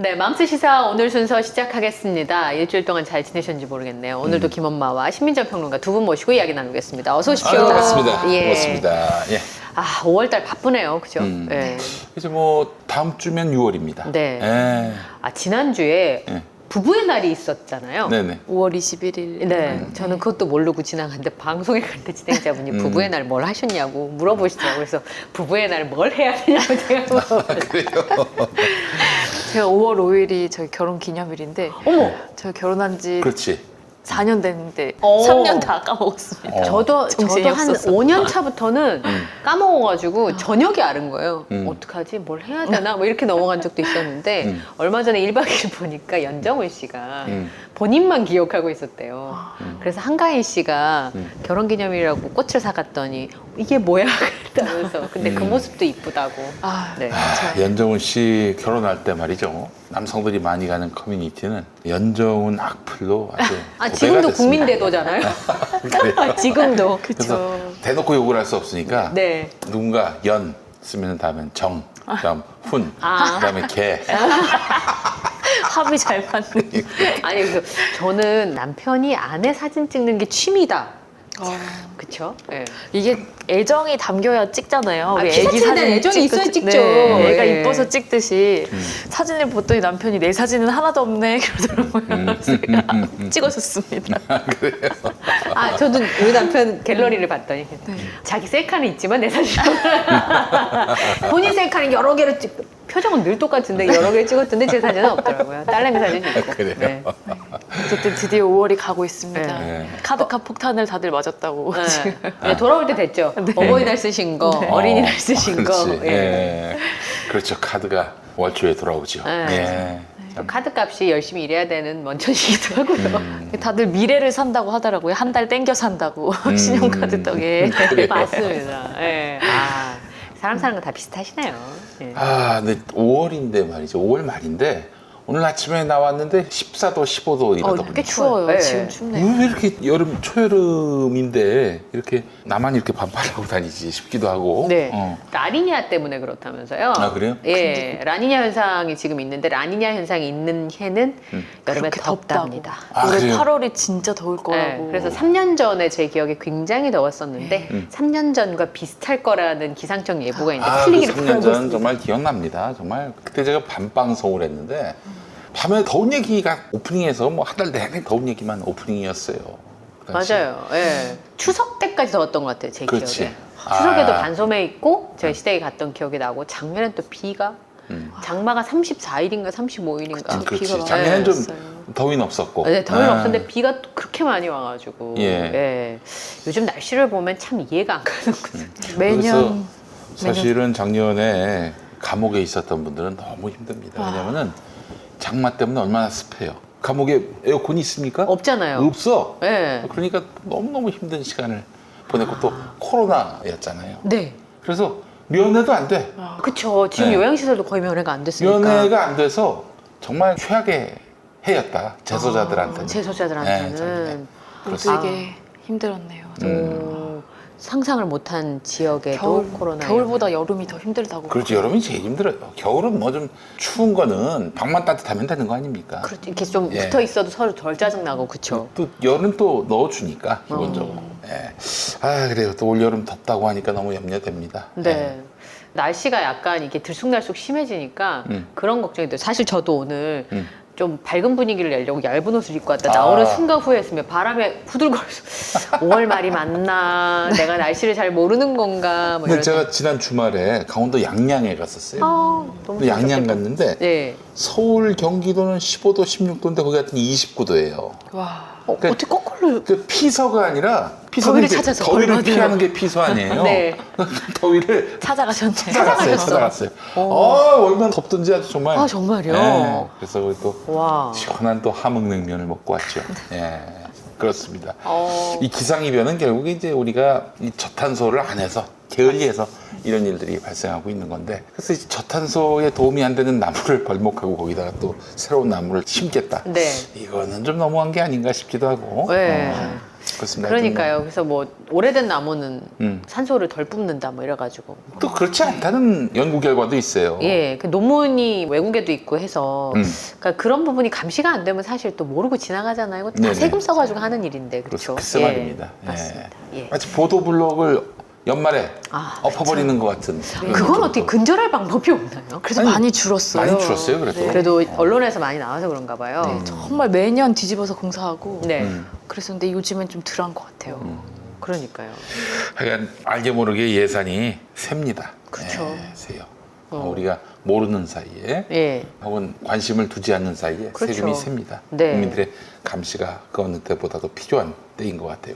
네, 맘스 시사 오늘 순서 시작하겠습니다. 일주일 동안 잘 지내셨는지 모르겠네요. 오늘도 김엄마와 신민정 평론가 두 분 모시고 이야기 나누겠습니다. 어서 오십시오. 반갑습니다. 예. 반갑습니다. 예. 아, 5월달 바쁘네요, 그죠? 예. 이제 뭐 다음 주면 6월입니다. 네. 예. 아, 지난주에 예. 부부의 날이 있었잖아요. 네네. 5월 21일. 네, 저는 그것도 모르고 지나갔는데 방송에 갈 때 진행자분이 부부의 날 뭘 하셨냐고 물어보시더라고요. 그래서 부부의 날 뭘 해야 되냐고 제가 물어봤어요. 그래요. 제가 5월 5일이 저희 결혼 기념일인데 어머! 저희 결혼한 지 그렇지. 4년 됐는데 어. 3년 다 까먹었습니다. 저도 정신이 한 없었어. 5년 차부터는 까먹어가지고 저녁에 아는 거예요. 어떡하지? 뭘 해야 되나? 뭐 이렇게 넘어간 적도 있었는데 얼마 전에 1박 2일 보니까 연정훈 씨가 본인만 기억하고 있었대요. 그래서 한가인 씨가 결혼기념일이라고 꽃을 사갔더니 이게 뭐야? 그랬다면서. 근데 그 모습도 이쁘다고. 아, 네. 연정훈 씨 결혼할 때 말이죠. 남성들이 많이 가는 커뮤니티는 연정훈 악플로 아주 아, 도배가 지금도 됐습니다. 국민대도잖아요. 그래요. 지금도. 그래서 대놓고 욕을 할 수 없으니까 네. 누군가 연 쓰면 다음엔 정, 그다음 훈, 아. 그다음에 개. 합이 잘 맞는. 아니, 그래서 저는 남편이 아내 사진 찍는 게 취미다. 어, 그쵸? 네. 이게 애정이 담겨야 찍잖아요. 아, 우리 피사체에 대한 사진 애정이 있어야 찍죠. 네, 애가 네. 이뻐서 찍듯이 사진을 보더니 남편이 내 사진은 하나도 없네 그러더라고요. 그래서 제가 찍어줬습니다. 아, 저도 우리 남편 갤러리를 봤더니 자기 셀카는 있지만 내 사진은 본인 셀카는 여러 개를 표정은 늘 똑같은데 여러 개를 찍었던데 제 사진은 없더라고요. 딸내미 사진이 있고. 그래요? 네. 어쨌든 드디어 5월이 가고 있습니다. 네. 카드값 폭탄을 다들 맞았다고 지금. 네, 돌아올 때 됐죠. 어버이날 쓰신 거, 어린이날 쓰신 거. 그렇지. 예. 예. 그렇죠. 카드가 월초에 돌아오죠. 네. 예. 또 카드 값이 열심히 일해야 되는 원천이기도 하고요. 다들 미래를 산다고 하더라고요. 한 달 땡겨 산다고 신용카드 덕에. 맞습니다. 예. 아, 사람 사는 거 다 비슷하시네요. 예. 아, 근데 5월인데 말이죠. 5월 말인데 오늘 아침에 나왔는데 14도, 15도 이러더군요. 꽤 추워요. 네. 지금 춥네요. 왜 이렇게 여름, 초여름인데 이렇게 나만 이렇게 반팔하고 다니지 싶기도 하고. 네. 어. 라니냐 때문에 그렇다면서요. 아, 그래요? 예. 라니냐 현상이 지금 있는데 라니냐 현상이 있는 해는 여름에 그렇게 덥답니다. 아, 올해 그래요? 8월이 진짜 더울 네, 거라고. 그래서 3년 전에 제 기억에 굉장히 더웠었는데 3년 전과 비슷할 거라는 기상청 예보가 이제 아, 그 틀리기를 3년 바라고 전 있습니다. 정말 기억납니다. 정말 그때 제가 밤방송을 했는데 밤에 더운 얘기가 오프닝에서 뭐 한 달 내내 더운 얘기만 오프닝이었어요. 그 당시. 맞아요. 예. 추석 때까지 더웠던 것 같아요, 제 그렇지. 기억에. 추석에도 아. 반소매 입고 저희 시댁에 갔던 기억이 나고 작년엔 또 비가 장마가 34일인가 35일인가 그렇지. 비가 작년엔 좀 많았어요. 더위는 없었고. 네, 더위는 아. 없었는데 비가 또 그렇게 많이 와가지고 예. 예. 요즘 날씨를 보면 참 이해가 안 가는군요. 매년 사실은 작년에 감옥에 있었던 분들은 너무 힘듭니다. 왜냐면은 장마 때문에 얼마나 습해요. 감옥에 에어컨이 있습니까? 없잖아요. 없어. 예. 그러니까 너무너무 힘든 시간을 보냈고 또 코로나였잖아요. 네. 그래서 면회도 안 돼. 그쵸. 지금 네. 요양시설도 거의 면회가 안 됐으니까. 면회가 안 돼서 정말 최악의 해였다. 재소자들한테는. 재소자들한테는. 네, 작년에. 모두에게 힘들었네요. 상상을 못한 지역에도 코로나. 겨울보다 여름이 더 힘들다고. 그렇지. 여름이 제일 힘들어요. 겨울은 뭐 좀 추운 거는 방만 따뜻하면 되는 거 아닙니까? 그렇죠. 이렇게 좀 예. 붙어 있어도 서로 덜 짜증나고 그쵸. 또 여름 또 넣어주니까 기본적으로. 예. 아 그래요. 또 올 여름 덥다고 하니까 너무 염려됩니다. 네. 날씨가 약간 이게 들쑥날쑥 심해지니까 그런 걱정이 돼요. 사실 저도 오늘 좀 밝은 분위기를 내려고 얇은 옷을 입고 왔다 나오는 순간 후회했으면 바람에 후들거려서 5월 말이 맞나 내가 날씨를 잘 모르는 건가 뭐 근데 이런 제가 지난 주말에 강원도 양양에 갔었어요. 너무 근데 양양 좋겠다. 갔는데 네. 서울 경기도는 15도, 16도인데 거기 같은 29도예요. 와. 그러니까 어떻게 거꾸로 그 피서가 아니라 더위를 찾아서 더위를 걸러내요. 피하는 게 피서 아니에요. 네. 더위를 찾아가셨네. 찾아갔어요. 얼마나 덥던지 아주 정말. 아, 정말요? 예. 그래서 거기 또 와. 시원한 또 함흥냉면을 먹고 왔죠. 예. 그렇습니다. 어. 이 기상이변은 결국에 이제 우리가 이 저탄소를 안 해서 게을리해서 이런 일들이 발생하고 있는 건데 그래서 이 저탄소에 도움이 안 되는 나무를 벌목하고 거기다가 또 새로운 나무를 심겠다. 네. 이거는 좀 너무한 게 아닌가 싶기도 하고. 네. 그렇습니다. 그러니까요. 그래서 뭐 오래된 나무는 음. 산소를 덜 뿜는다 뭐 이래가지고. 또 그렇지 않다는 연구 결과도 있어요. 예, 그 논문이 외국에도 있고 해서 그러니까 그런 부분이 감시가 안 되면 사실 또 모르고 지나가잖아요. 이거 다 네네. 세금 써가지고 하는 일인데 그렇죠. 글쎄 말입니다. 예. 맞습니다. 예. 마치 보도블록을 연말에 아, 엎어버리는 것 같은. 그건 어떻게 근절할 방법이 없나요? 그래서 아니, 많이 줄었어요. 많이 줄었어요, 그래도. 네. 그래도 언론에서 많이 나와서 그런가 봐요. 정말 매년 뒤집어서 공사하고 네, 그랬었는데 요즘엔 좀 덜한 것 같아요. 그러니까요. 하여간 알게 모르게 예산이 셉니다. 그쵸. 예, 세요. 우리가 모르는 사이에 예, 혹은 관심을 두지 않는 사이에 그렇죠. 세금이 셉니다. 네. 국민들의 감시가 그 어느 때보다도 필요한 때인 것 같아요.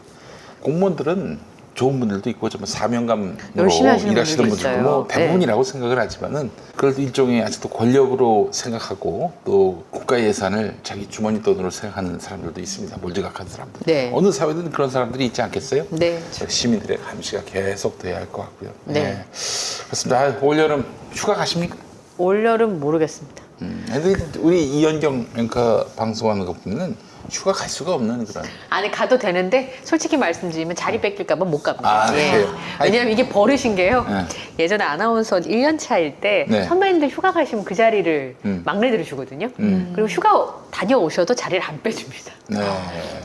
공무원들은 좋은 분들도 있고 좀 사명감으로 열심히 하시는 일하시는 분들도 분들도 있어요. 뭐 대부분이라고 생각을 하지만은 그걸 일종의 아직도 권력으로 생각하고 또 국가 예산을 자기 주머니 돈으로 생각하는 사람들도 있습니다. 몰지각한 사람들. 네. 어느 사회든 그런 사람들이 있지 않겠어요? 네, 시민들의 감시가 계속 돼야 할 것 같고요. 네. 네. 그렇습니다. 아, 올여름 휴가 가십니까? 올여름 모르겠습니다. 근데 우리 이현경 앵커 방송하는 거 보면은 휴가 갈 수가 없는 그런. 아니 가도 되는데 솔직히 말씀드리면 자리 뺏길까봐 못 갑니다. 아, 예. 그래요? 아니, 왜냐하면 이게 버릇인 게요. 네. 예전에 아나운서 1년 차일 때 네. 선배님들 휴가 가시면 그 자리를 막내들이 주거든요. 그리고 휴가 다녀오셔도 자리를 안 빼줍니다. 네.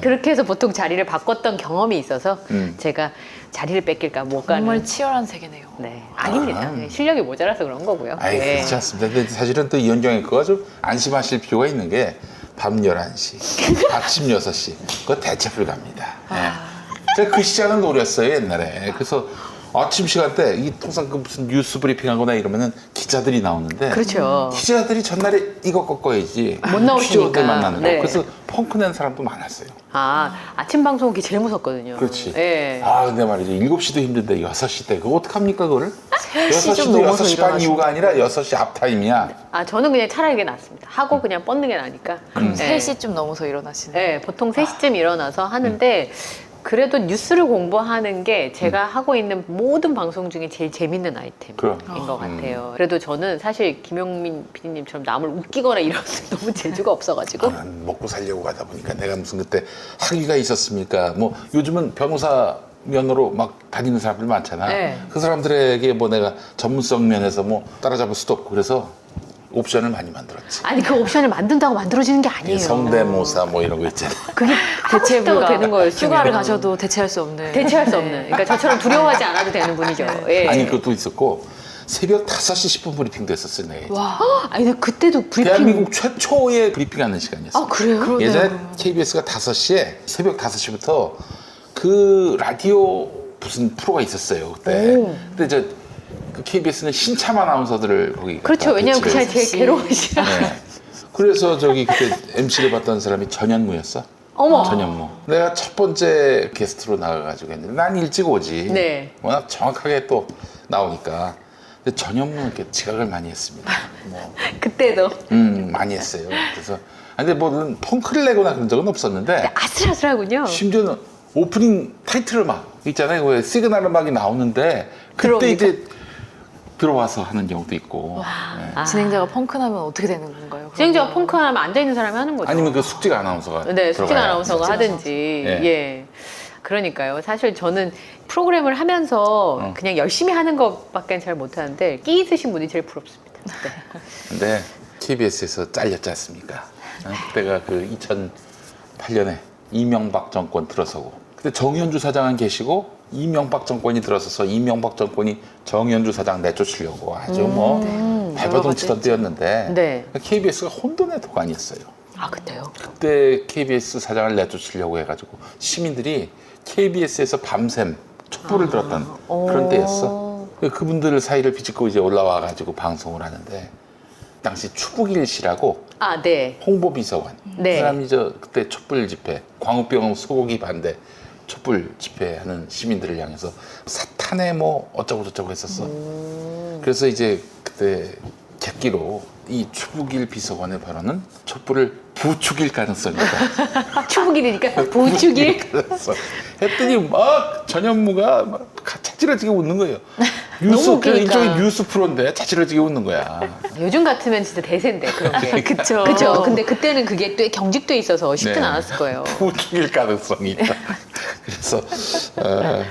그렇게 해서 보통 자리를 바꿨던 경험이 있어서 음. 제가 자리를 뺏길까 못 가는. 정말 치열한 세계네요. 네, 아닙니다. 아. 실력이 모자라서 그런 거고요. 아이, 네. 그렇지 않습니다. 근데 사실은 또 이현경 앵커가 좀 안심하실 필요가 있는 게 밤 11시, 아침 6시, 그거 대체 불가입니다. 제가 그 시간을 노렸어요, 옛날에. 그래서 아침 시간대, 이 통상 그 무슨 뉴스 브리핑 하거나 이러면은 기자들이 나오는데. 그렇죠. 기자들이 전날에 이거 꺾어야지. 못 나오시니까. 취재원들 만나는 거. 네. 그래서 펑크 낸 사람도 많았어요. 아침 방송이 제일 무섭거든요. 그렇지. 예. 아, 근데 말이죠. 7시도 힘든데 6시 때. 그거 어떡합니까, 그거를? 3시 좀 6시도 넘어서 6시 반 일어나시는 이후가 아니라 6시 앞타임이야. 저는 그냥 차라리 그게 낫습니다. 하고 그냥 뻗는 게 나니까. 그럼 네. 3시쯤 넘어서 일어나시는. 네, 보통 3시쯤 일어나서 하는데 그래도 뉴스를 공부하는 게 제가 하고 있는 모든 방송 중에 제일 재밌는 아이템인 그럼. 것 같아요. 그래도 저는 사실 김용민 PD님처럼 남을 웃기거나 이런 너무 재주가 없어가지고 나는 먹고 살려고 가다 보니까 내가 무슨 그때 학위가 있었습니까? 뭐 요즘은 변호사 면으로 막 다니는 사람들 많잖아. 네. 그 사람들에게 뭐 내가 전문성 면에서 뭐 따라잡을 수도 없고 그래서 옵션을 많이 만들었지. 아니 그 옵션을 만든다고 만들어지는 게 아니에요. 성대모사 뭐 이런 거 있잖아. 그게 하고 대체 싶다고 되는 거예요. 휴가를 지금은. 가셔도 대체할 수 없는. 대체할 수 없는. 그러니까 저처럼 두려워하지 않아도 되는 분이죠. 예. 아니 그것도 있었고 새벽 5시 10분 브리핑도 했었어요. 내가. 와. 아니 근데 그때도 브리핑. 대한민국 최초의 브리핑하는 시간이었어. 그래요? 그러네요, 예전에 그러면. KBS가 5시에 새벽 5시부터 그 라디오 무슨 프로가 있었어요 그때. 오. 근데 그 KBS는 신참 아나운서들을 거기 그렇죠. 갖다 왜냐면 그 시간에 배치를 제일 괴로우시라. 했어요. 네. 그래서 저기 그때 MC를 봤던 사람이 전현무였어. 어머. 전현무. 내가 첫 번째 게스트로 나가가지고 했는데 난 일찍 오지. 네. 워낙 정확하게 또 나오니까. 근데 전현무는 이렇게 지각을 많이 했습니다. 뭐. 그때도 많이 했어요. 그래서 근데 뭐 펑크를 내거나 그런 적은 없었는데 아슬아슬하군요. 심지어는 오프닝 타이틀 음악 있잖아요. 왜 시그널 음악이 나오는데 그때 들어옵니까? 이제 들어와서 하는 경우도 있고 네. 진행자가 펑크 나면 어떻게 되는 건가요? 진행자가 펑크 하면 앉아있는 사람이 하는 거죠. 아니면 그 숙직 아나운서가 네, 숙진 들어가야 아나운서가 되죠. 하든지. 예. 예. 그러니까요. 사실 저는 프로그램을 하면서 그냥 열심히 하는 것밖에 잘 못하는데 끼 있으신 분이 제일 부럽습니다. 네. 근데 KBS에서 잘렸지 않습니까? 그때가 그 2008년에 이명박 정권 들어서고 그때 정현주 사장은 계시고 이명박 정권이 들어서서 이명박 정권이 정현주 사장 내쫓으려고 아주 뭐 발버둥 치던 때였는데 네. KBS가 혼돈의 도가니였어요. 아, 그때요? 그때 KBS 사장을 내쫓으려고 해가지고 시민들이 KBS에서 밤샘 촛불을 들었던 그런 때였어. 그분들 사이를 비집고 이제 올라와가지고 방송을 하는데 당시 추북일 씨라고 아, 네. 홍보비서관 네. 그 사람이 그때 촛불 집회 광우병 소고기 반대 촛불 집회하는 시민들을 향해서 사탄에 뭐 어쩌고 저쩌고 했었어. 그래서 이제 그때 객기로 이 추북일 비서관의 발언은 촛불을 부추길 가능성이 있다. 추북일이니까 보축일. 그래서 했더니 막 전현무가 막 차지러지게 웃는 거예요. 뉴스 너무 그 웃기니까. 일종의 뉴스 프로인데 자지러지게 웃는 거야. 요즘 같으면 진짜 대세인데 그런 게. 그쵸. 그쵸. 근데 그때는 그게 또 경직돼 있어서 쉽진 네. 않았을 거예요. 부추길 가능성이 있다. 그래서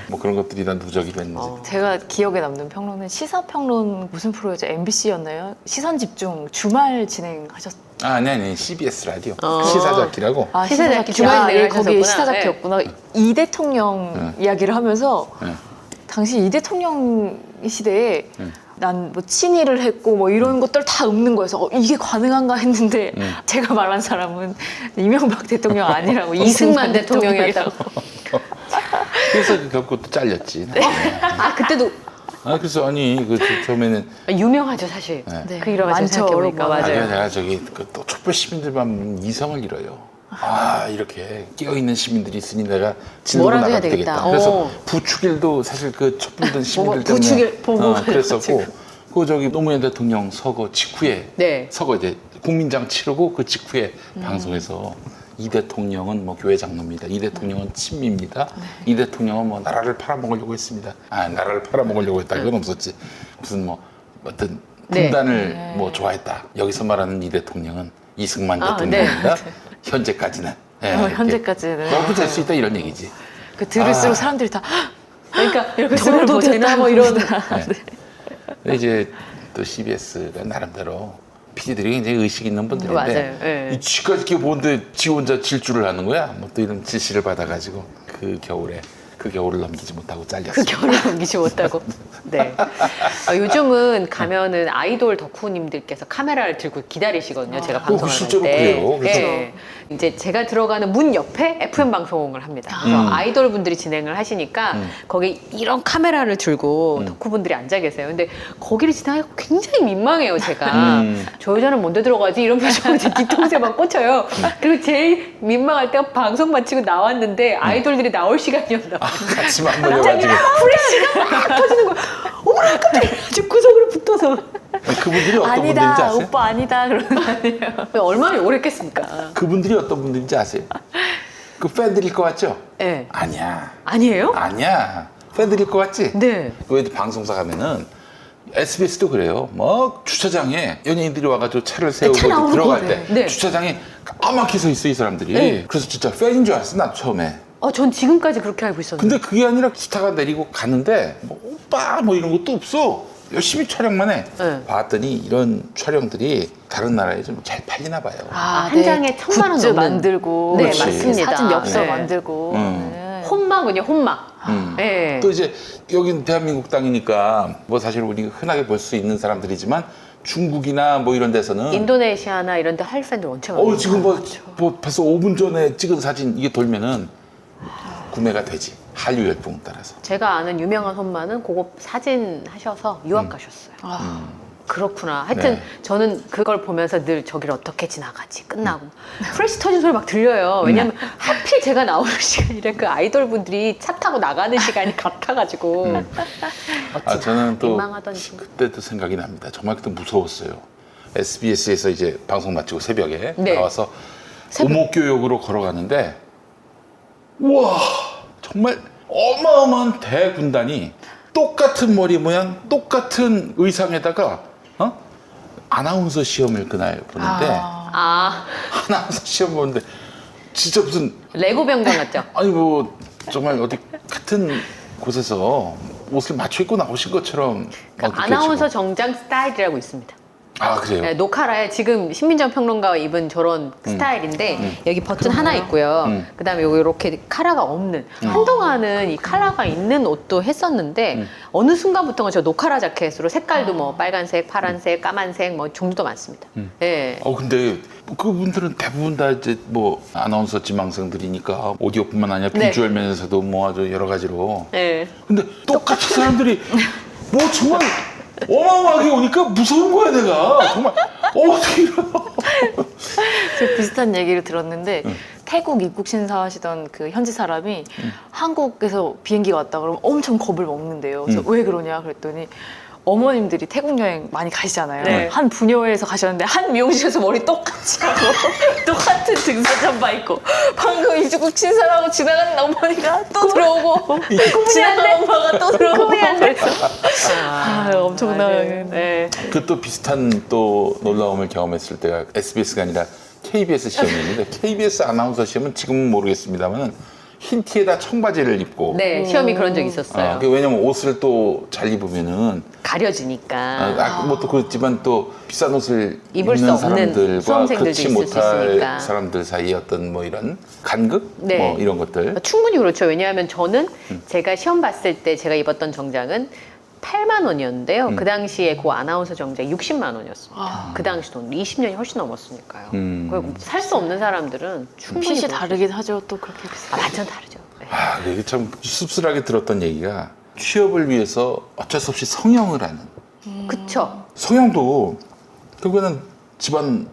뭐 그런 것들이 난 누적이 됐는지. 제가 기억에 남는 평론은 시사평론 무슨 프로였죠? MBC였나요? 시선집중 주말 진행하셨. 아니 CBS 라디오 시사잡기라고. 시사잡기 주말 예, 진행하셨구나. 거기 시사잡기였구나. 이 대통령 이야기를 하면서 네. 당시 이 대통령 시대에 난 뭐 친일을 했고 뭐 이런 것들 다 읊는 거여서 이게 가능한가 했는데 제가 말한 사람은 이명박 대통령 아니라고 이승만 대통령이었다고. 그래서 결국 또 잘렸지. 아 그때도 그래서 아니 그 처음에는 유명하죠 사실. 네. 그 일화가 많죠, 생각해보니까 여러분. 맞아요. 내가 저기 또 촛불 시민들만 이성을 잃어요. 이렇게 끼어있는 시민들이 있으니 내가 진로로 뭐라도 해야 나가도 되겠다. 되겠다. 그래서 부축일도 사실 그 촛불 시민들 때문에 부축일 보고 그랬었고 그 저기 노무현 대통령 서거 직후에 네. 서거 이제 국민장 치르고 그 직후에 방송에서 이 대통령은 뭐 교회 장로입니다. 이 대통령은 친미입니다. 이 대통령은 뭐 나라를 팔아먹으려고 했습니다. 나라를 팔아먹으려고 했다. 그건 없었지. 무슨 뭐 어떤 네. 분단을 뭐 좋아했다. 여기서 말하는 이 대통령은 이승만 대통령입니다. 현재까지는. 이렇게 현재까지는. 너도 될 수 있다 이런 얘기지. 그 들을수록 사람들이 다 그러니까 이렇게 저러도 저러도 되나 뭐 이런. 근데 이제 또 CBS가 나름대로 PD들이 굉장히 의식 있는 분들인데 맞아요. 예. 이 쥐까지 이렇게 보는데 지 혼자 질주를 하는 거야. 뭐 또 이런 지시를 받아가지고 그 겨울을 넘기지 못하고 잘렸어. 그 겨울을 넘기지 못하고. 네. 요즘은 가면은 아이돌 덕후님들께서 카메라를 들고 기다리시거든요. 제가 방송할 실제로 때. 그래요. 그래서 예. 이제 제가 들어가는 문 옆에 FM 방송을 합니다. 그래서 아이돌 분들이 진행을 하시니까 거기 이런 카메라를 들고 덕후분들이 앉아 계세요. 근데 거기를 지나가고 굉장히 민망해요, 제가. 저 여자는 뭔데 들어가지? 이런 표정으로 제 뒤통수에만 꽂혀요. 그리고 제일 민망할 때가 방송 마치고 나왔는데 아이돌들이 나올 시간이었나 봐요. 같이 맞물려가지고 프레쉬가 막 터지는 거야. 어머나 깜짝이야. 아주 구석으로 붙어서. 그분들이 어떤 분들인지 아니다 아세요? 오빠 아니다 그러는 거 아니에요? 얼마나 오래 했겠습니까? 그분들이 어떤 분들인지 아세요? 그 팬들일 것 같죠? 네. 아니야. 아니에요? 팬들일 것 같지? 네. 왜 방송사 가면은 SBS도 그래요. 뭐 주차장에 연예인들이 와가지고 차를 세우고 차 나오는 들어갈 거. 때 네. 주차장에 까맣게 서 있어 이 사람들이. 네. 그래서 진짜 팬인 줄 알았어 나 처음에. 전 지금까지 그렇게 알고 있었는데. 근데 그게 아니라 스타가 내리고 갔는데 뭐 오빠 뭐 이런 것도 없어. 열심히 촬영만 해. 네. 봤더니 이런 촬영들이 다른 나라에 좀 잘 팔리나 봐요. 한 장에 1,000만 원 굿즈 넘는. 만들고 네, 그렇지. 맞습니다. 사진 엽서 네. 만들고 네. 혼막은요, 혼막. 네. 또 이제 여긴 대한민국 땅이니까 뭐 사실 우리가 흔하게 볼 수 있는 사람들이지만 중국이나 뭐 이런 데서는 인도네시아나 이런 데 한일 팬들 엄청 많아요. 지금 뭐 벌써 5분 전에 찍은 사진 이게 돌면은 구매가 되지. 한류 열풍 따라서. 제가 아는 유명한 혼마는 그거 사진 하셔서 유학 가셨어요. 그렇구나. 하여튼 네. 저는 그걸 보면서 늘 저기를 어떻게 지나가지 끝나고 프레시 터진 소리 막 들려요. 왜냐면 하필 제가 나오는 시간이랑 그 아이돌 분들이 차 타고 나가는 시간이 같아가지고 저는 또 민망하던지. 그때도 생각이 납니다. 정말 그때 무서웠어요. SBS에서 이제 방송 마치고 새벽에 네. 나와서 오목교역으로 걸어가는데 우와 정말 어마어마한 대군단이 똑같은 머리 모양, 똑같은 의상에다가 아나운서 시험을 그날 보는데 아나운서 시험 보는데 진짜 무슨 레고 병장 같죠? 아니 뭐 정말 어디 같은 곳에서 옷을 맞춰 입고 나오신 것처럼 막 아나운서 느껴지고. 정장 스타일이라고 있습니다. 그래요? 네, 노카라에 지금 신민정 평론가가 입은 저런 스타일인데 여기 버튼 하나 있고요. 그다음에 여기 이렇게 카라가 없는 한동안은 이 카라가 있는 옷도 했었는데 어느 순간부터는 저 노카라 자켓으로 색깔도 뭐 빨간색, 파란색, 까만색 뭐 종류도 많습니다. 네. 근데 그분들은 대부분 다 이제 뭐 아나운서 지망생들이니까 오디오뿐만 아니라 네. 비주얼 면에서도 뭐 아주 여러 가지로. 네. 근데 똑같이 사람들이 뭐 정말 어마어마하게 오니까 무서운 거야 내가 정말 어떻게 이러 제가 비슷한 얘기를 들었는데 태국 입국 신사하시던 그 현지 사람이 한국에서 비행기가 왔다 그러면 엄청 겁을 먹는데요. 그래서 왜 그러냐 그랬더니 어머님들이 태국 여행 많이 가시잖아요. 네. 한 부녀회에서 가셨는데 한 미용실에서 머리 똑같이 하고 똑같은 등산 잠바 입고 방금 이주국 신사라고 지나가는 어머니가 또 들어오고 지나가는 엄마가 또 들어오고 그래서 엄청나게. 네. 그 또 비슷한 또 놀라움을 경험했을 때가 SBS가 아니라 KBS 시험이었는데 KBS 아나운서 시험은 지금은 모르겠습니다만 흰 티에다 청바지를 입고 네, 시험이 그런 적 있었어요. 왜냐면 옷을 또 잘 입으면은 가려지니까. 뭐 또 그렇지만 또 비싼 옷을 입을 수 입는 없는 사람들과 수험생들도 그렇지 있을 수 못할 있으니까. 사람들 사이에 어떤 뭐 이런 간극 네. 뭐 이런 것들 충분히 그렇죠. 왜냐하면 저는 제가 시험 봤을 때 제가 입었던 정장은 8만 원이었는데요. 그 당시에 그 아나운서 정장이 60만 원이었어요. 그 당시 돈 20년이 훨씬 넘었으니까요. 살 수 없는 사람들은 충분히 핏이 그럴 수 다르긴 하죠. 또 그렇게 아, 완전 다르죠. 네. 이게 참 씁쓸하게 들었던 얘기가 취업을 위해서 어쩔 수 없이 성형을 하는 그쵸. 성형도 결국에는 집안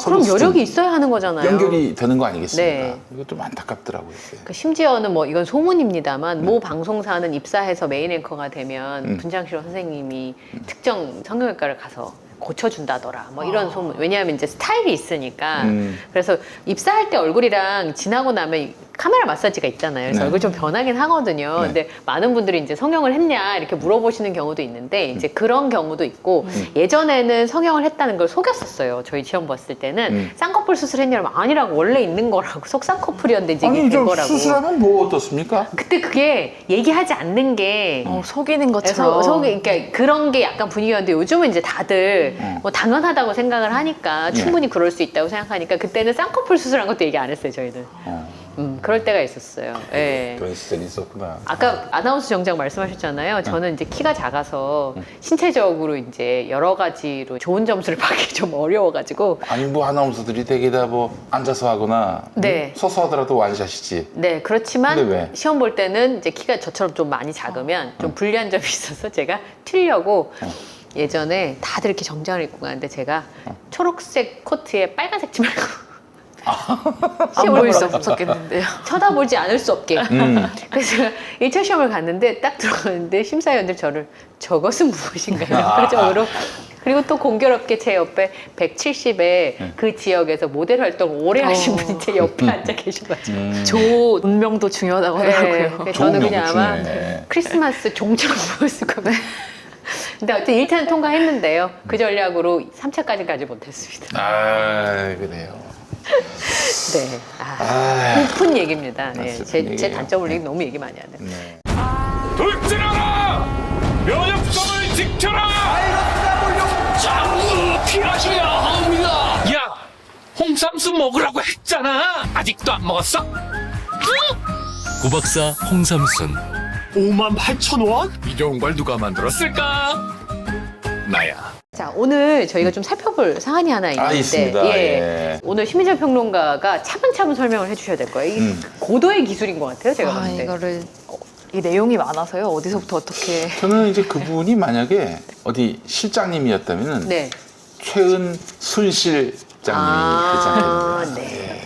그럼 여력이 있어야 하는 거잖아요. 연결이 되는 거 아니겠습니까? 네. 이거 좀 안타깝더라고요. 심지어는 뭐 이건 소문입니다만 모 방송사는 입사해서 메인 앵커가 되면 분장실로 선생님이 특정 성형외과를 가서 고쳐준다더라 뭐 이런 소문. 왜냐하면 이제 스타일이 있으니까. 그래서 입사할 때 얼굴이랑 지나고 나면 카메라 마사지가 있잖아요. 그래서 네. 얼굴 좀 변하긴 하거든요. 네. 근데 많은 분들이 이제 성형을 했냐 이렇게 물어보시는 경우도 있는데 이제 그런 경우도 있고 예전에는 성형을 했다는 걸 속였었어요. 저희 시험 봤을 때는 쌍꺼풀 수술했냐면 아니라고 원래 있는 거라고 속 쌍꺼풀이었는데 이제 이게 된 거라고. 수술하면 뭐 어떻습니까? 그때 그게 얘기하지 않는 게 속이는 것처럼. 그러니까 그런 게 약간 분위기였는데 요즘은 이제 다들 뭐 당연하다고 생각을 하니까 충분히 그럴 수 있다고 생각하니까 그때는 쌍꺼풀 수술한 것도 얘기 안 했어요, 저희는. 그럴 때가 있었어요. 예. 그런 시절이 있었구나. 아까 아나운서 정장 말씀하셨잖아요. 저는 이제 키가 작아서 신체적으로 이제 여러 가지로 좋은 점수를 받기 좀 어려워가지고. 아니 뭐 아나운서들이 되게 다 뭐 앉아서 하거나 네. 서서 하더라도 완샷이지. 네, 그렇지만 근데 왜? 시험 볼 때는 이제 키가 저처럼 좀 많이 작으면 좀 불리한 점이 있어서 제가 튀려고 예전에 다들 이렇게 정장을 입고 가는데 제가 초록색 코트에 빨간색 치마를 안 보일 수 없었겠는데요. 쳐다보지 않을 수 없게. 그래서 1차 시험을 갔는데 딱 들어가는데 심사위원들 저를 저것은 무엇인가요? 표정으로. 그리고 또 공교롭게 제 옆에 170에 그 지역에서 모델 활동 오래 하신 분이 제 옆에 앉아 계셔가지고. 조 운명도 중요하다고 하더라고요. 네, 저는 그냥 좋은 아마 명분이네. 크리스마스 종처럼 보였을 겁니다. 근데 어쨌든 1차는 통과했는데요. 그 전략으로 3차까지 가지 못했습니다. 그래요. 네. 고픈 얘기입니다. 네. 슬픈 제 얘기예요. 단점을 너무 얘기 많이 하네. 네. 돌진하라! 면역성을 지켜라! 짱구 필요하셔야 합니다. 야, 홍삼수 먹으라고 했잖아. 아직도 안 먹었어? 구박사 홍삼순 58,000원? 이 좋은 걸 누가 만들었을까? 나야. 자, 오늘 저희가 좀 살펴볼 사안이 하나 있는데 있습니다. 예. 오늘 심희재 평론가가 차분차분 설명을 해주셔야 될 거예요. 이게 고도의 기술인 것 같아요, 제가 봤을 때. 이거를 이 내용이 많아서요. 어디서부터 어떻게. 저는 이제 그분이 만약에 어디 실장님이었다면은 네. 최은순 실장님이 그렇지 않겠는가. 네.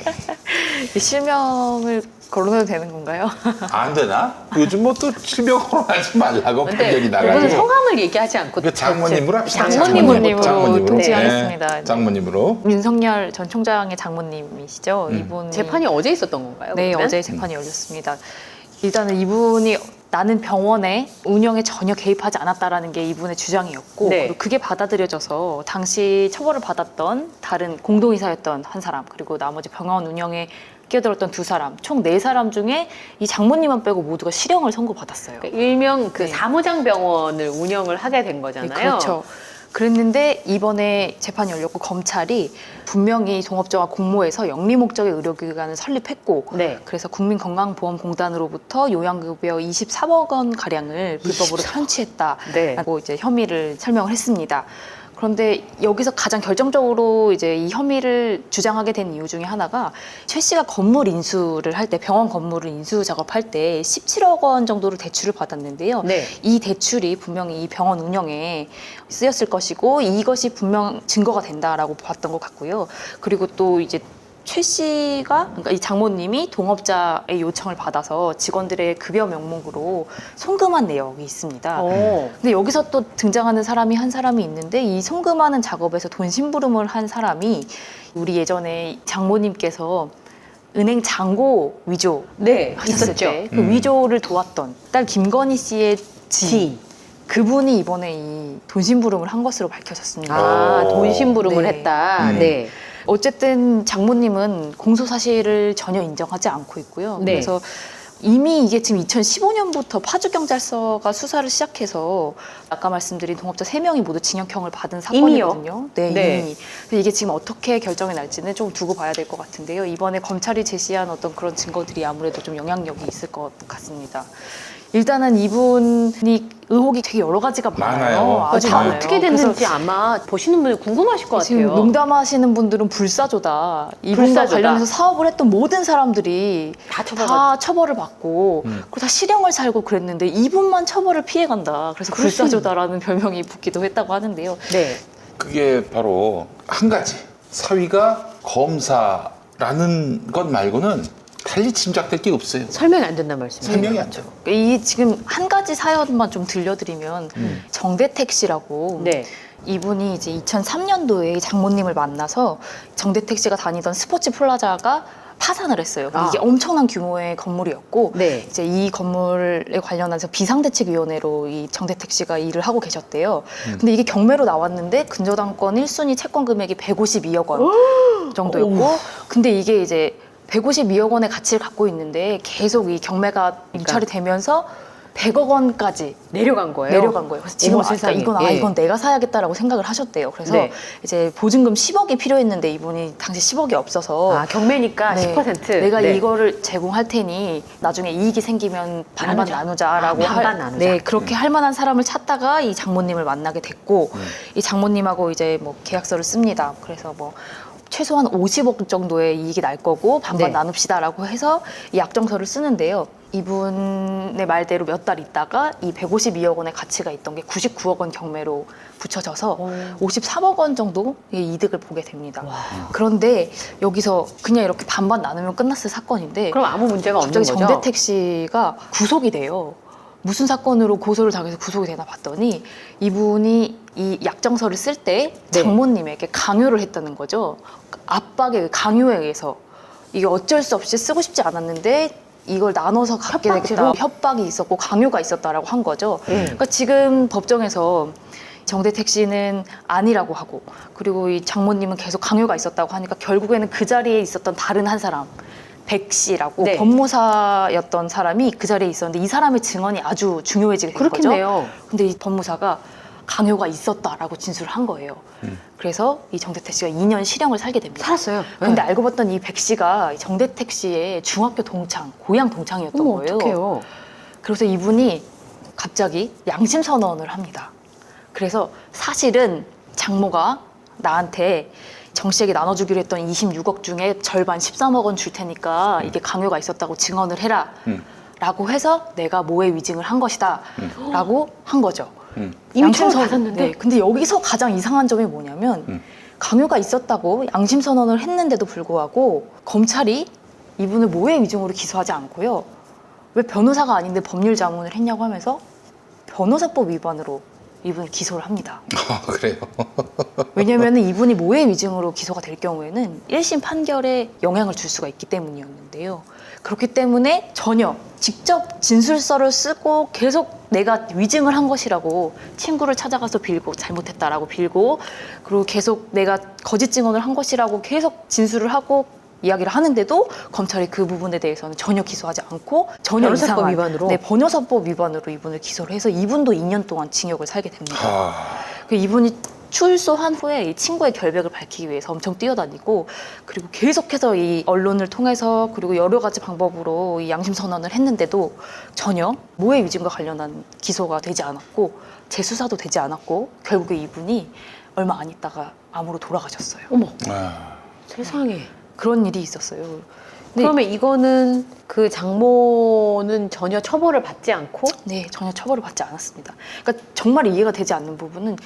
이 실명을 거론해도 되는 건가요? 안 되나? 요즘 뭐 또 실명으로 하지 말라고 근데 판결이 이분은 나가지고. 성함을 얘기하지 않고 그 장모님으로 합시다. 장모님으로 통지하겠습니다. 네, 장모님으로. 윤석열 전 총장의 장모님이시죠. 이분 재판이 어제 있었던 건가요? 네, 그러면? 어제 재판이 열렸습니다. 일단은 이분이 나는 병원의 운영에 전혀 개입하지 않았다라는 게 이분의 주장이었고 네. 그리고 그게 받아들여져서 당시 처벌을 받았던 다른 공동이사였던 한 사람 그리고 나머지 병원 운영에 끼어들었던 두 사람 총 4사람 중에 이 장모님만 빼고 모두가 실형을 선고받았어요. 그러니까 일명 그 네. 사무장병원을 운영을 하게 된 거잖아요. 네, 그렇죠. 그랬는데 이번에 재판이 열렸고 검찰이 분명히 동업자와 공모해서 영리 목적의 의료기관을 설립했고 네. 그래서 국민건강보험공단으로부터 요양급여 23억 원 가량을 불법으로 편취했다라고 네. 이제 혐의를 설명을 했습니다. 그런데 여기서 가장 결정적으로 이제 이 혐의를 주장하게 된 이유 중에 하나가 최 씨가 건물 인수를 할 때 병원 건물을 인수 작업할 때 17억 원 정도를 대출을 받았는데요. 네. 이 대출이 분명히 이 병원 운영에 쓰였을 것이고 이것이 분명 증거가 된다라고 봤던 것 같고요. 그리고 또 이제 최 씨가 그러니까 이 장모님이 동업자의 요청을 받아서 직원들의 급여 명목으로 송금한 내역이 있습니다. 근데 여기서 또 등장하는 사람이 한 사람이 있는데 이 송금하는 작업에서 돈 심부름을 한 사람이 우리 예전에 장모님께서 은행 잔고 위조 네, 하셨을 있었죠. 때 그 위조를 도왔던 딸 김건희 씨의 지인 지인. 그분이 이번에 이 돈 심부름을 한 것으로 밝혀졌습니다. 아, 오. 돈 심부름을 네. 했다. 네. 어쨌든 장모님은 공소 사실을 전혀 인정하지 않고 있고요. 네. 그래서 이미 이게 지금 2015년부터 파주경찰서가 수사를 시작해서 아까 말씀드린 동업자 3명이 모두 징역형을 받은 사건이거든요. 네, 네. 이미. 근데 이게 지금 어떻게 결정이 날지는 좀 두고 봐야 될 것 같은데요. 이번에 검찰이 제시한 어떤 그런 증거들이 아무래도 좀 영향력이 있을 것 같습니다. 일단은 이분이 의혹이 되게 여러 가지가 많아요. 많아요. 아주 다 많아요. 어떻게 그래서 됐는지 아마 보시는 분들 궁금하실 것 지금 같아요. 농담하시는 분들은 불사조다. 이분과 불사조다. 관련해서 사업을 했던 모든 사람들이 다 다 처벌을 받고 그리고 다 실형을 살고 그랬는데 이분만 처벌을 피해간다. 그래서 그럴 수 불사조다라는 별명이 붙기도 했다고 하는데요. 네. 그게 바로 한 가지. 사위가 검사라는 것 말고는 달리 짐작될 게 없어요. 설명이 안 된단 말씀이에요. 설명이 안 돼요. 이 지금 한 가지 사연만 좀 들려드리면 정대택 씨라고 네. 이분이 이제 2003년도에 장모님을 만나서 정대택 씨가 다니던 스포츠 플라자가 파산을 했어요. 아. 이게 엄청난 규모의 건물이었고 네. 이제 이 건물에 관련해서 비상대책위원회로 이 정대택 씨가 일을 하고 계셨대요. 근데 이게 경매로 나왔는데 근저당권 1순위 채권 금액이 152억 원 정도였고 근데 이게 이제 152억 원의 가치를 갖고 있는데 계속 이 경매가 유찰이 되면서 100억 원까지 내려간 거예요. 내려간 거예요. 그래서 지금 어머, 세상에. 예. 이건 내가 사야겠다라고 생각을 하셨대요. 그래서 네. 이제 보증금 10억이 필요했는데 이분이 당시 10억이 없어서 아, 경매니까 네, 10%. 내가 네. 이거를 제공할 테니 나중에 이익이 생기면 반반 나누자. 나누자라고 아, 반반 나누자. 네, 그렇게 할 만한 사람을 찾다가 이 장모님을 만나게 됐고 이 장모님하고 이제 뭐 계약서를 씁니다. 그래서 뭐 최소한 50억 정도의 이익이 날 거고 반반 네. 나눕시다라고 해서 이 약정서를 쓰는데요. 이분의 말대로 몇 달 있다가 이 152억 원의 가치가 있던 게 99억 원 경매로 붙여져서 53억 원 정도의 이득을 보게 됩니다. 그런데 여기서 그냥 이렇게 반반 나누면 끝났을 사건인데 그럼 아무 문제가 없는 갑자기 거죠? 정대택 씨가 구속이 돼요. 무슨 사건으로 고소를 당해서 구속이 되나 봤더니 이분이 이 약정서를 쓸 때 네. 장모님에게 강요를 했다는 거죠. 압박에 강요에 의해서 이게 어쩔 수 없이 쓰고 싶지 않았는데 이걸 나눠서 갖게 되겠다. 협박처럼? 협박이 있었고 강요가 있었다라고 한 거죠. 네. 그러니까 지금 법정에서 정대택 씨는 아니라고 하고 그리고 이 장모님은 계속 강요가 있었다고 하니까 결국에는 그 자리에 있었던 다른 한 사람 백 씨라고 네. 법무사였던 사람이 그 자리에 있었는데 이 사람의 증언이 아주 중요해지게 된 거죠. 그렇겠네요. 근데 이 법무사가 강요가 있었다라고 진술을 한 거예요. 그래서 이 정대택 씨가 2년 실형을 살게 됩니다. 살았어요. 근데 네. 알고 봤더니 이 백 씨가 정대택 씨의 중학교 동창, 고향 동창이었던 어머, 거예요. 어떡해요. 그래서 이분이 갑자기 양심 선언을 합니다. 그래서 사실은 장모가 나한테 정 씨에게 나눠주기로 했던 26억 중에 절반 13억 원 줄 테니까 이게 강요가 있었다고 증언을 해라. 라고 해서 내가 모해 위증을 한 것이다. 라고 한 거죠. 이미 양심 처벌 선- 받았는데? 네, 근데 여기서 가장 이상한 점이 뭐냐면 강요가 있었다고 양심 선언을 했는데도 불구하고 검찰이 이분을 모해 위증으로 기소하지 않고요. 왜 변호사가 아닌데 법률 자문을 했냐고 하면서 변호사법 위반으로 이분을 기소를 합니다. 아, 그래요. 왜냐하면 이분이 모해 위증으로 기소가 될 경우에는 1심 판결에 영향을 줄 수가 있기 때문이었는데요. 그렇기 때문에 전혀 직접 진술서를 쓰고 계속 내가 위증을 한 것이라고 친구를 찾아가서 빌고 잘못했다라고 빌고 그리고 계속 내가 거짓 증언을 한 것이라고 계속 진술을 하고 이야기를 하는데도 검찰이 그 부분에 대해서는 전혀 기소하지 않고 전혀 변호사법 이상한 위반으로? 네, 변호사법 위반으로 이분을 기소를 해서 이분도 2년 동안 징역을 살게 됩니다. 아, 그 이분이 출소한 후에 이 친구의 결백을 밝히기 위해서 엄청 뛰어다니고 그리고 계속해서 이 언론을 통해서 그리고 여러 가지 방법으로 이 양심 선언을 했는데도 전혀 모해 위증과 관련한 기소가 되지 않았고 재수사도 되지 않았고 결국에 이분이 얼마 안 있다가 암으로 돌아가셨어요. 어머, 아, 세상에. 그런 일이 있었어요. 근데 그러면 이거는 그 장모는 전혀 처벌을 받지 않고 네, 전혀 처벌을 받지 않았습니다. 그러니까 정말 이해가 되지 않는 부분은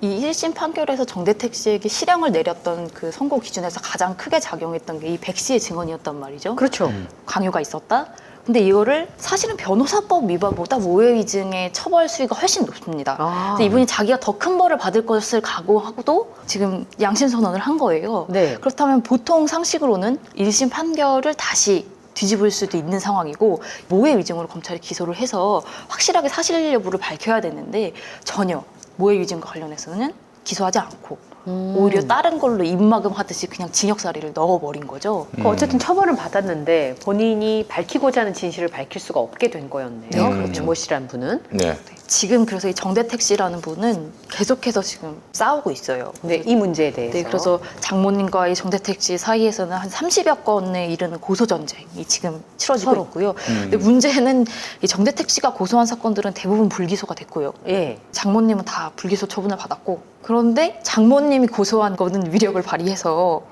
이 1심 판결에서 정대택 씨에게 실형을 내렸던 그 선고 기준에서 가장 크게 작용했던 게 이 백 씨의 증언이었단 말이죠. 그렇죠. 강요가 있었다. 근데 이거를 사실은 변호사법 위반보다 모해위증의 처벌 수위가 훨씬 높습니다. 아. 그래서 이분이 자기가 더 큰 벌을 받을 것을 각오하고도 지금 양심 선언을 한 거예요. 네. 그렇다면 보통 상식으로는 1심 판결을 다시 뒤집을 수도 있는 상황이고 모해위증으로 검찰이 기소를 해서 확실하게 사실 여부를 밝혀야 되는데 전혀 모해위증과 관련해서는 기소하지 않고 오히려 다른 걸로 입막음하듯이 그냥 징역살이를 넣어버린 거죠. 어쨌든 처벌은 받았는데 본인이 밝히고자 하는 진실을 밝힐 수가 없게 된 거였네요. 네, 정모 씨란 분은. 네. 지금 그래서 이 정대택 씨라는 분은 계속해서 지금 싸우고 있어요. 네, 이 문제에 대해서. 네, 그래서 장모님과 이 정대택 씨 사이에서는 한 30여 건에 이르는 고소 전쟁이 지금 치러지고 서로. 있고요. 근데 문제는 이 정대택 씨가 고소한 사건들은 대부분 불기소가 됐고요. 예. 장모님은 다 불기소 처분을 받았고, 그런데 장모님이 고소한 거는 위력을 발휘해서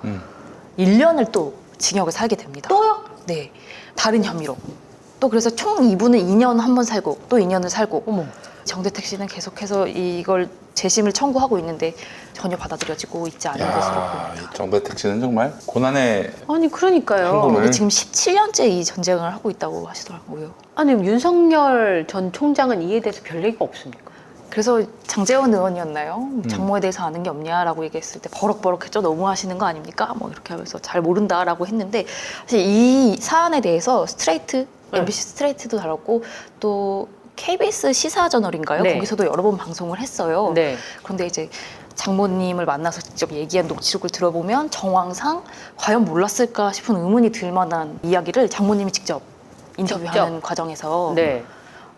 1년을 또 징역을 살게 됩니다. 또요? 네, 다른 혐의로. 또 그래서 총 이분은 2년 한 번 살고 또 2년을 살고. 어머. 정대택 씨는 계속해서 이걸 재심을 청구하고 있는데 전혀 받아들여지고 있지 않은 것으로 야, 보입니다. 이 정대택 씨는 정말 고난의 아니 그러니까요. 행동을- 근데 지금 17년째 이 전쟁을 하고 있다고 하시더라고요. 아니 윤석열 전 총장은 이에 대해서 별 얘기가 없습니까? 그래서 장제원 의원이었나요? 장모에 대해서 아는 게 없냐라고 얘기했을 때 버럭버럭했죠. 너무 하시는 거 아닙니까? 뭐 이렇게 하면서 잘 모른다라고 했는데 사실 이 사안에 대해서 스트레이트, MBC 스트레이트도 다뤘고 또 KBS 시사저널인가요? 네. 거기서도 여러 번 방송을 했어요. 네. 그런데 이제 장모님을 만나서 직접 얘기한 녹취록을 들어보면 정황상 과연 몰랐을까 싶은 의문이 들 만한 이야기를 장모님이 직접 인터뷰하는 과정에서 네.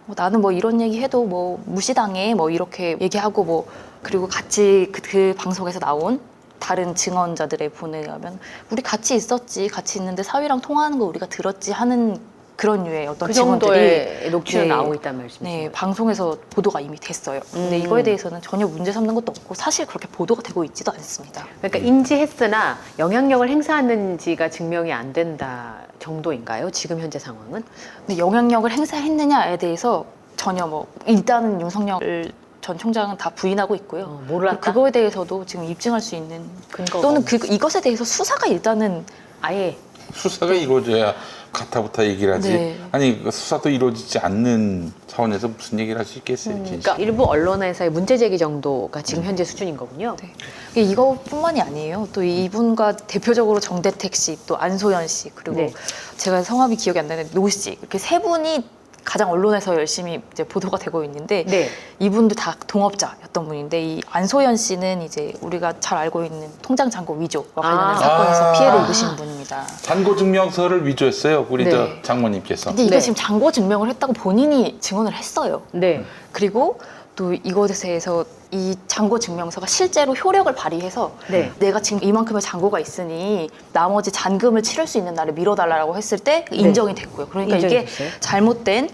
나는 뭐 이런 얘기 해도 뭐 무시당해 뭐 이렇게 얘기하고 뭐 그리고 같이 그 방송에서 나온 다른 증언자들의 분에 의하면 우리 같이 있었지, 같이 있는데 사위랑 통화하는 거 우리가 들었지 하는 그런 류의 어떤 그 증언들이 정도의 녹취가 네. 나오고 있다는 말씀이시죠? 네, 방송에서 보도가 이미 됐어요. 근데 이거에 대해서는 전혀 문제 삼는 것도 없고 사실 그렇게 보도가 되고 있지도 않습니다. 그러니까 인지했으나 영향력을 행사하는지가 증명이 안 된다 정도인가요? 지금 현재 상황은? 근데 영향력을 행사했느냐에 대해서 전혀 뭐 일단은 윤석열 전 총장은 다 부인하고 있고요. 몰랐다? 그거에 대해서도 지금 입증할 수 있는 근거가 또는 없는. 이것에 대해서 수사가 일단은 아예 수사가 이루어져야 가타부타 얘기를 하지. 네. 아니 그 수사도 이루어지지 않는 차원에서 무슨 얘기를 할 수 있겠어요. 진짜. 그러니까 일부 언론에서의 문제 제기 정도가 지금 현재 수준인 거군요. 네. 이것뿐만이 아니에요. 또 이분과 대표적으로 정대택 씨, 또 안소연 씨, 그리고 네. 제가 성함이 기억이 안 나는데 노 씨, 이렇게 세 분이 가장 언론에서 열심히 이제 보도가 되고 있는데 네. 이분도 다 동업자였던 분인데 이 안소연 씨는 이제 우리가 잘 알고 있는 통장 잔고 위조와 관련된 아. 사건에서 피해를 입으신 분입니다. 잔고 증명서를 위조했어요. 우리 네. 저 장모님께서. 근데 이거 네. 지금 잔고 증명을 했다고 본인이 증언을 했어요. 네. 그리고 또 이것에 대해서 이 잔고 증명서가 실제로 효력을 발휘해서 네. 내가 지금 이만큼의 잔고가 있으니 나머지 잔금을 치를 수 있는 날을 미뤄달라고 했을 때 인정이 됐고요. 그러니까 인정이 이게 됐어요? 잘못된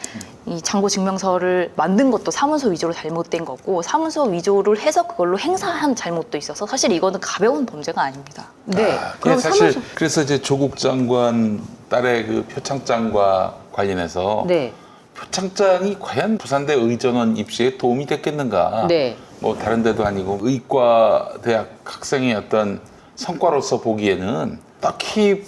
이 잔고 증명서를 만든 것도 사문서 위조로 잘못된 거고 사문서 위조를 해서 그걸로 행사한 잘못도 있어서 사실 이거는 가벼운 범죄가 아닙니다. 네. 아, 그럼 사실 사무소. 그래서 이제 조국 장관 딸의 그 표창장과 관련해서 네. 표창장이 과연 부산대 의전원 입시에 도움이 됐겠는가? 네. 뭐 다른 데도 아니고 의과 대학 학생의 어떤 성과로서 보기에는 딱히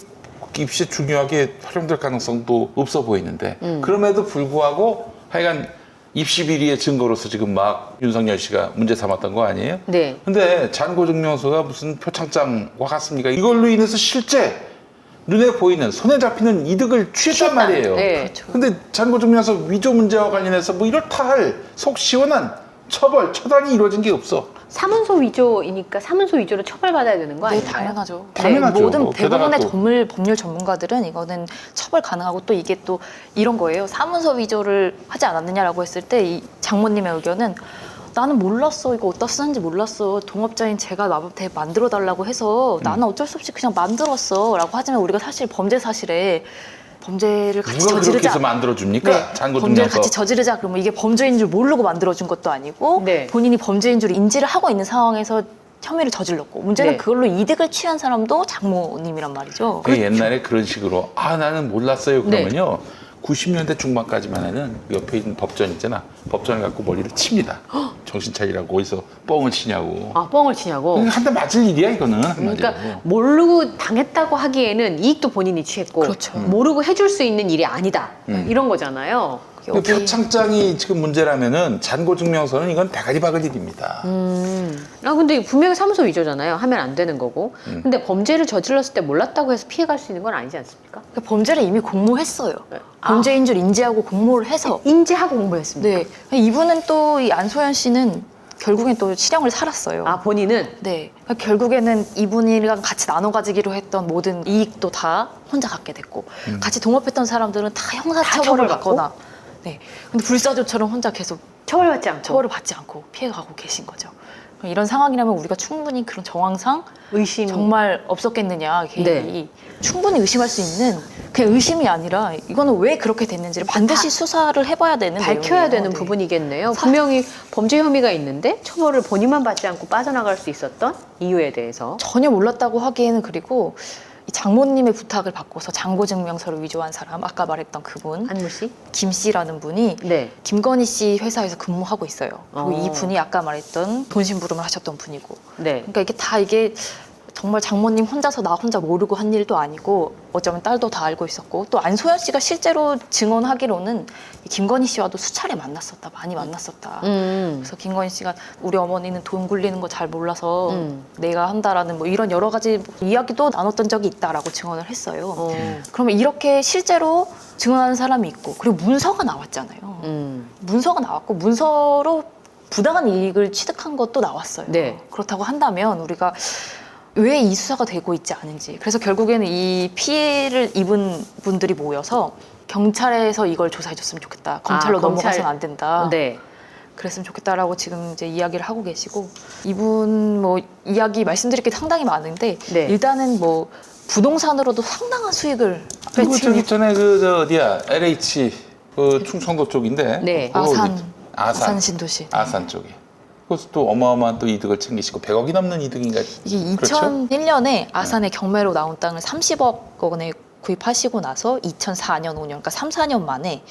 입시에 중요하게 활용될 가능성도 없어 보이는데 그럼에도 불구하고 하여간 입시 비리의 증거로서 지금 막 윤석열 씨가 문제 삼았던 거 아니에요? 네. 근데 잔고증명서가 무슨 표창장과 같습니까? 이걸로 인해서 실제 눈에 보이는 손에 잡히는 이득을 취했단 말이에요. 네. 그렇죠. 근데 잔고증명서 위조 문제와 관련해서 뭐 이렇다 할 속 시원한 처벌, 처단이 이루어진 게 없어. 사문서 위조이니까 사문서 위조로 처벌받아야 되는 거 네, 아닌가요? 당연하죠. 당연하죠. 모든 게다가 대부분의 또- 법률 전문가들은 이거는 처벌 가능하고 또 이게 또 이런 거예요. 사문서 위조를 하지 않았느냐라고 했을 때 이 장모님의 의견은 나는 몰랐어. 이거 어디다 쓰는지 몰랐어. 동업자인 제가 나한테 만들어 달라고 해서 나는 어쩔 수 없이 그냥 만들었어. 라고 하지만 우리가 사실 범죄 사실에 범죄를 같이 누가 그렇게 저지르자. 해서 만들어줍니까? 네, 범죄를 잔고증명서. 같이 저지르자. 그러면 이게 범죄인 줄 모르고 만들어준 것도 아니고 네. 본인이 범죄인 줄 인지를 하고 있는 상황에서 혐의를 저질렀고 문제는 네. 그걸로 이득을 취한 사람도 장모님이란 말이죠. 그 옛날에 그런 식으로 나는 몰랐어요 그러면요 90년대 중반까지만 해는 옆에 있는 법전 있잖아 법전을 갖고 머리를 칩니다 정신 차리라고 어디서 뻥을 치냐고. 아, 뻥을 치냐고. 한 대 맞을 일이야 이거는. 그러니까 한마디로. 모르고 당했다고 하기에는 이익도 본인이 취했고 그렇죠. 모르고 해줄 수 있는 일이 아니다. 이런 거잖아요. 근데 표창장이 지금 문제라면은 잔고증명서는 이건 대가리 박을 일입니다. 아 근데 분명히 사무소 위조잖아요. 하면 안 되는 거고. 근데 범죄를 저질렀을 때 몰랐다고 해서 피해갈 수 있는 건 아니지 않습니까? 그러니까 범죄를 이미 공모했어요. 아. 범죄인 줄 인지하고 공모를 해서. 인지하고 공부했습니다. 네. 이분은 또 이 안소연 씨는 결국엔 또 실형을 살았어요. 아 본인은 네. 그러니까 결국에는 이분이랑 같이 나눠 가지기로 했던 모든 이익도 다 혼자 갖게 됐고, 같이 동업했던 사람들은 다 형사처벌을 처벌받고? 받거나. 네. 근데 불사조처럼 혼자 계속 처벌받지 않고 처벌을 받지 않고 피해가고 계신 거죠. 이런 상황이라면 우리가 충분히 그런 정황상 의심 정말 없었겠느냐, 개인이. 네. 충분히 의심할 수 있는, 그냥 의심이 아니라 이거는 왜 그렇게 됐는지를 반드시 수사를 해봐야 되는 밝혀야 내용이에요. 되는 네. 부분이겠네요. 분명히 범죄 혐의가 있는데 처벌을 본인만 받지 않고 빠져나갈 수 있었던 이유에 대해서. 전혀 몰랐다고 하기에는, 그리고 이 장모님의 부탁을 받고서 장고증명서를 위조한 사람, 아까 말했던 그분, 한물 씨? 김 씨라는 분이 네. 김건희 씨 회사에서 근무하고 있어요. 그리고 어. 이 분이 아까 말했던 돈 심부름을 하셨던 분이고. 네. 그러니까 이게 정말 장모님 혼자서 나 혼자 모르고 한 일도 아니고, 어쩌면 딸도 다 알고 있었고, 또 안소연 씨가 실제로 증언하기로는 이 김건희 씨와도 수차례 만났었다, 많이 만났었다. 그래서 김건희 씨가 우리 어머니는 돈 굴리는 거 잘 몰라서 내가 한다라는 뭐 이런 여러 가지 이야기도 나눴던 적이 있다라고 증언을 했어요. 그러면 이렇게 실제로 증언하는 사람이 있고, 그리고 문서가 나왔잖아요. 문서가 나왔고, 문서로 부당한 이익을 취득한 것도 나왔어요. 네. 그렇다고 한다면 우리가 왜 이 수사가 되고 있지 않은지, 그래서 결국에는 이 피해를 입은 분들이 모여서 경찰에서 이걸 조사해줬으면 좋겠다, 검찰로 넘어가서는 안 된다, 네. 그랬으면 좋겠다라고 지금 이제 이야기를 하고 계시고, 이분 뭐 이야기 말씀드릴 게 상당히 많은데, 네. 일단은 뭐 부동산으로도 상당한 수익을 그리고 저기 전에 저 어디야 LH 그 충청도 쪽인데. 네. 그거 아산 신도시. 아산 쪽에. 그것도 또 어마어마한 또 이득을 챙기시고 100억이 넘는 이득인가. 이게 그렇죠? 2001년에 아산의 경매로 나온 땅을 30억 원에 구입하시고 나서 2004년, 5년, 그러니까 3, 4년 만에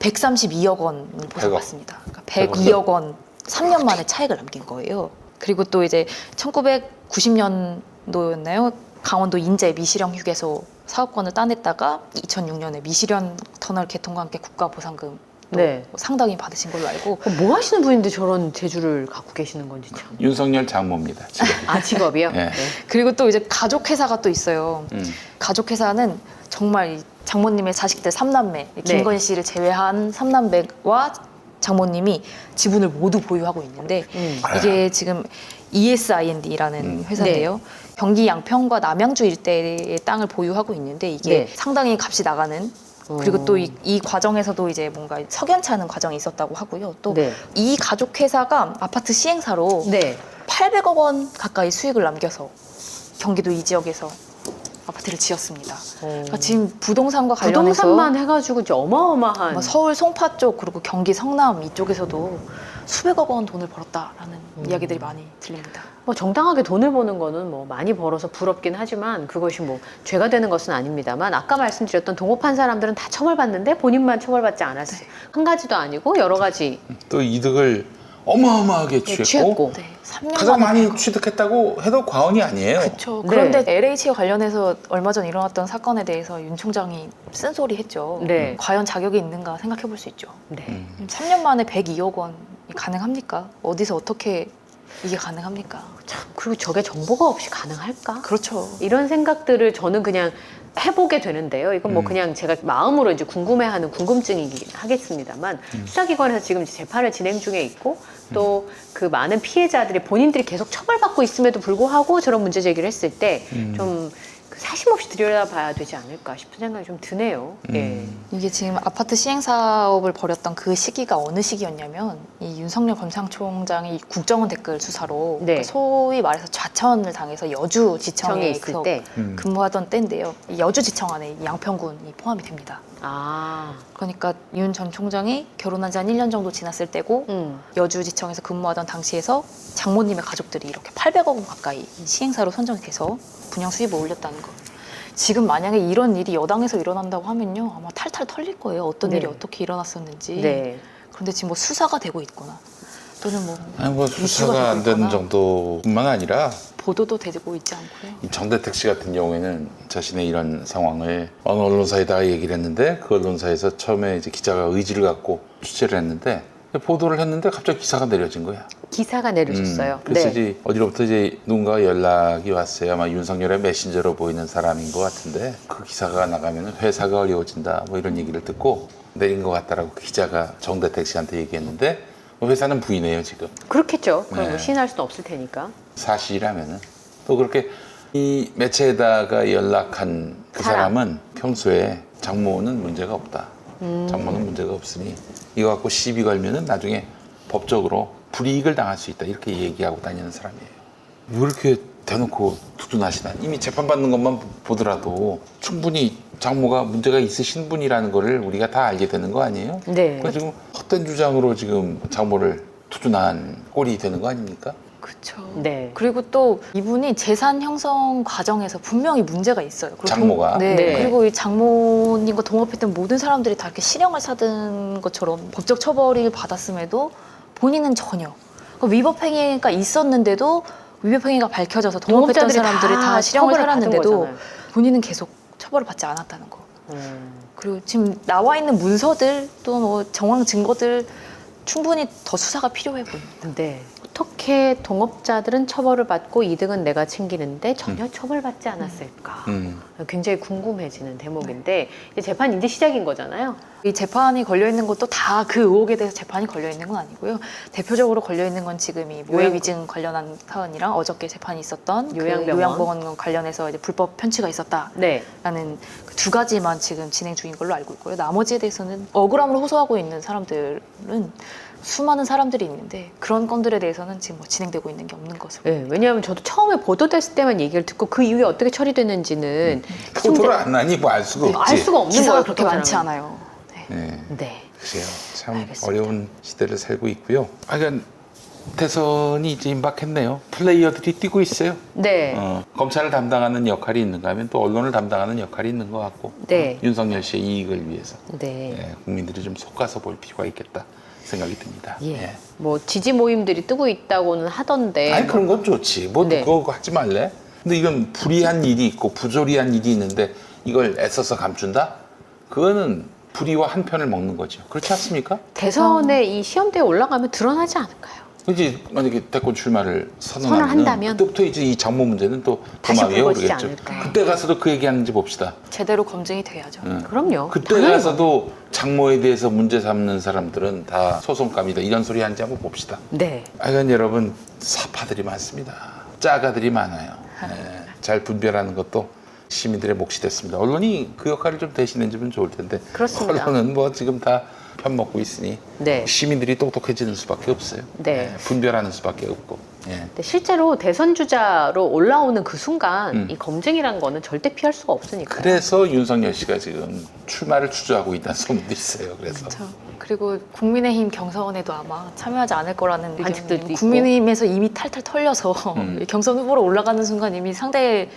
132억 원을 보상받습니다. 그러니까 102억 원 3년 만에 차익을 남긴 거예요. 그리고 또 이제 1990년도였나요? 강원도 인제 미시령 휴게소 사업권을 따냈다가 2006년에 미시령 터널 개통과 함께 국가보상금 또 네. 상당히 받으신 걸로 알고. 뭐 하시는 분인데 저런 재주를 갖고 계시는 건지 참. 윤석열 장모입니다. 지금. 아 직업이요? 네. 그리고 또 이제 가족회사가 또 있어요. 가족회사는 정말 이 장모님의 자식들 3남매, 김건희 씨를 제외한 3남매와 장모님이 지분을 모두 보유하고 있는데, 이게 지금 ESIND라는 회사인데요. 경기 양평과 남양주 일대의 땅을 보유하고 있는데, 이게 네. 상당히 값이 나가는, 그리고 또 이 과정에서도 이제 뭔가 석연치 않은 과정이 있었다고 하고요. 또 이 네. 가족회사가 아파트 시행사로 네. 800억 원 가까이 수익을 남겨서 경기도 이 지역에서 아파트를 지었습니다. 그러니까 지금 부동산과 관련해서 부동산만 해가지고 이제 어마어마한. 뭐 서울 송파 쪽, 그리고 경기 성남 이쪽에서도 수백억 원 돈을 벌었다라는 이야기들이 많이 들립니다. 뭐 정당하게 돈을 버는 거는 뭐 많이 벌어서 부럽긴 하지만 그것이 뭐 죄가 되는 것은 아닙니다만, 아까 말씀드렸던 동업한 사람들은 다 처벌받는데 본인만 처벌받지 않았어요. 네. 한 가지도 아니고 여러 가지 또 이득을 어마어마하게 취했고, 네, 3년 가장 만에 많이 취득했다고 해도 과언이 아니에요. 그렇죠. 네. 그런데 LH와 관련해서 얼마 전 일어났던 사건에 대해서 윤 총장이 쓴소리 했죠. 네. 과연 자격이 있는가 생각해 볼 수 있죠. 네. 3년 만에 102억 원이 가능합니까? 어디서 어떻게 이게 가능합니까? 참, 그리고 저게 정보가 없이 가능할까? 그렇죠. 이런 생각들을 저는 그냥 해보게 되는데요. 이건 뭐 그냥 제가 마음으로 이제 궁금해하는 궁금증이긴 하겠습니다만, 수사기관에서 지금 이제 재판을 진행 중에 있고, 또 그 많은 피해자들이 본인들이 계속 처벌받고 있음에도 불구하고 저런 문제 제기를 했을 때 좀 사심 없이 들여다봐야 되지 않을까 싶은 생각이 좀 드네요. 예. 이게 지금 아파트 시행 사업을 벌였던 그 시기가 어느 시기였냐면, 이 윤석열 검찰총장이 국정원 댓글 수사로 네. 그러니까 소위 말해서 좌천을 당해서 여주지청에 정에 있을 때. 근무하던 때인데요. 이 여주지청 안에 이 양평군이 포함이 됩니다. 아. 그러니까 윤 전 총장이 결혼한 지 한 1년 정도 지났을 때고, 여주지청에서 근무하던 당시에서 장모님의 가족들이 이렇게 800억 원 가까이 시행사로 선정이 돼서 분양 수입을 올렸다는 거. 지금 만약에 이런 일이 여당에서 일어난다고 하면요, 아마 탈탈 털릴 거예요. 어떤 네. 일이 어떻게 일어났었는지. 네. 그런데 지금 뭐 수사가 되고 있거나 또는 뭐 아니 뭐 이슈가 수사가 안 되거나 되는 정도뿐만 아니라 보도도 되고 있지 않고요. 이 정대택 씨 같은 경우에는 자신의 이런 상황을 어느 언론사에다가 얘기를 했는데 그 언론사에서 처음에 이제 기자가 의지를 갖고 취재를 했는데 보도를 했는데 갑자기 기사가 내려진 거야. 기사가 내려졌어요. 그래서 네. 이제 어디로부터 이제 누군가 연락이 왔어요. 아마 윤석열의 메신저로 보이는 사람인 것 같은데 그 기사가 나가면 회사가 어려워진다 뭐 이런 얘기를 듣고 내린 것 같다라고 그 기자가 정대택 씨한테 얘기했는데 회사는 부인해요 지금. 그렇겠죠. 그럼 네. 뭐 시인할 수는 없을 테니까. 사실이라면은 또 그렇게 이 매체에다가 연락한 그 사람은 평소에 장모는 문제가 없다. 장모는 문제가 없으니 이거 갖고 시비 걸면은 나중에 법적으로 불이익을 당할 수 있다 이렇게 얘기하고 다니는 사람이에요. 왜 이렇게 대놓고 두둔하시나? 이미 재판받는 것만 보더라도 충분히 장모가 문제가 있으신 분이라는 거를 우리가 다 알게 되는 거 아니에요? 네. 그러니까 지금 헛된 주장으로 지금 장모를 두둔한 꼴이 되는 거 아닙니까? 그렇죠. 네. 그리고 또 이분이 재산 형성 과정에서 분명히 문제가 있어요. 그리고 장모가? 네. 네. 그리고 이 장모님과 동업했던 모든 사람들이 다 이렇게 실형을 사든 것처럼 법적 처벌을 받았음에도 본인은 전혀 위법 행위가 있었는데도 위법 행위가 밝혀져서 동업했던 동업자들이 사람들이 다 실형을 처벌을 받은 살았는데도 거잖아요. 본인은 계속 처벌을 받지 않았다는 거. 그리고 지금 나와 있는 문서들 또 뭐 정황 증거들 충분히 더 수사가 필요해 보입니다. 네. 어떻게 동업자들은 처벌을 받고 이득은 내가 챙기는데 전혀 처벌받지 않았을까? 굉장히 궁금해지는 대목인데 이제 재판 이제 시작인 거잖아요. 이 재판이 걸려 있는 것도 다 그 의혹에 대해서 재판이 걸려 있는 건 아니고요. 대표적으로 걸려 있는 건 지금 이 모해위증 관련한 사안이랑 어저께 재판이 있었던 요양병원. 요양병원 관련해서 이제 불법 편취가 있었다라는 네. 그 두 가지만 지금 진행 중인 걸로 알고 있고요. 나머지에 대해서는 억울함을 호소하고 있는 사람들은 수많은 사람들이 있는데 그런 건들에 대해서는 지금 뭐 진행되고 있는 게 없는 것으로. 네, 왜냐하면 저도 처음에 보도됐을 때만 얘기를 듣고 그 이후에 어떻게 처리됐는지는 보도를 안 하니 뭐 알 수가 없지. 알 수가 없는 기사가 거예요. 그렇게 많지 않아요. 네. 네. 네. 글쎄요. 참 알겠습니다. 어려운 시대를 살고 있고요. 그러니까 대선이 이제 임박했네요. 플레이어들이 뛰고 있어요. 네. 검찰을 담당하는 역할이 있는가 하면 또 언론을 담당하는 역할이 있는 것 같고 네. 윤석열 씨의 이익을 위해서 네. 예, 국민들이 좀 속아서 볼 필요가 있겠다 생각이 듭니다. 예. 예. 뭐 지지 모임들이 뜨고 있다고는 하던데. 아니 그런 건 좋지. 뭐 네. 그거 하지 말래? 근데 이건 불이한 일이 있고 부조리한 일이 있는데 이걸 애써서 감춘다? 그거는 불의와 한 편을 먹는 거죠. 그렇지 않습니까? 대선에 이 시험대에 올라가면 드러나지 않을까요? 이제 만약에 대권 출마를 선언을 선언하면 한다면? 그때부터 이제 이 장모 문제는 또 다시 더 위에 불거지지 오르겠죠. 않을까. 그때 가서도 그 얘기하는지 봅시다. 제대로 검증이 돼야죠. 그럼요. 그때 당연히 가서도 장모에 대해서 문제 삼는 사람들은 다 소송감이다 이런 소리 하는지 한번 봅시다. 네. 하여간 여러분 사파들이 많습니다. 짜가들이 많아요. 네, 잘 분별하는 것도 시민들의 몫이 됐습니다. 언론이 그 역할을 좀 대신해주면 좋을 텐데 그렇습니다. 언론은 뭐 지금 다 편먹고 있으니 네. 시민들이 똑똑해지는 수밖에 없어요. 네. 분별하는 수밖에 없고. 예. 근데 실제로 대선 주자로 올라오는 그 순간 이 검증이란 거는 절대 피할 수가 없으니까. 그래서 윤석열 씨가 지금 출마를 주저하고 있다는 소문도 있어요. 그래서 그렇죠. 그리고 국민의힘 경선에도 아마 참여하지 않을 거라는 관측들도 의견이 있고. 국민의힘에서 이미 탈탈 털려서 경선 후보로 올라가는 순간 이미 상대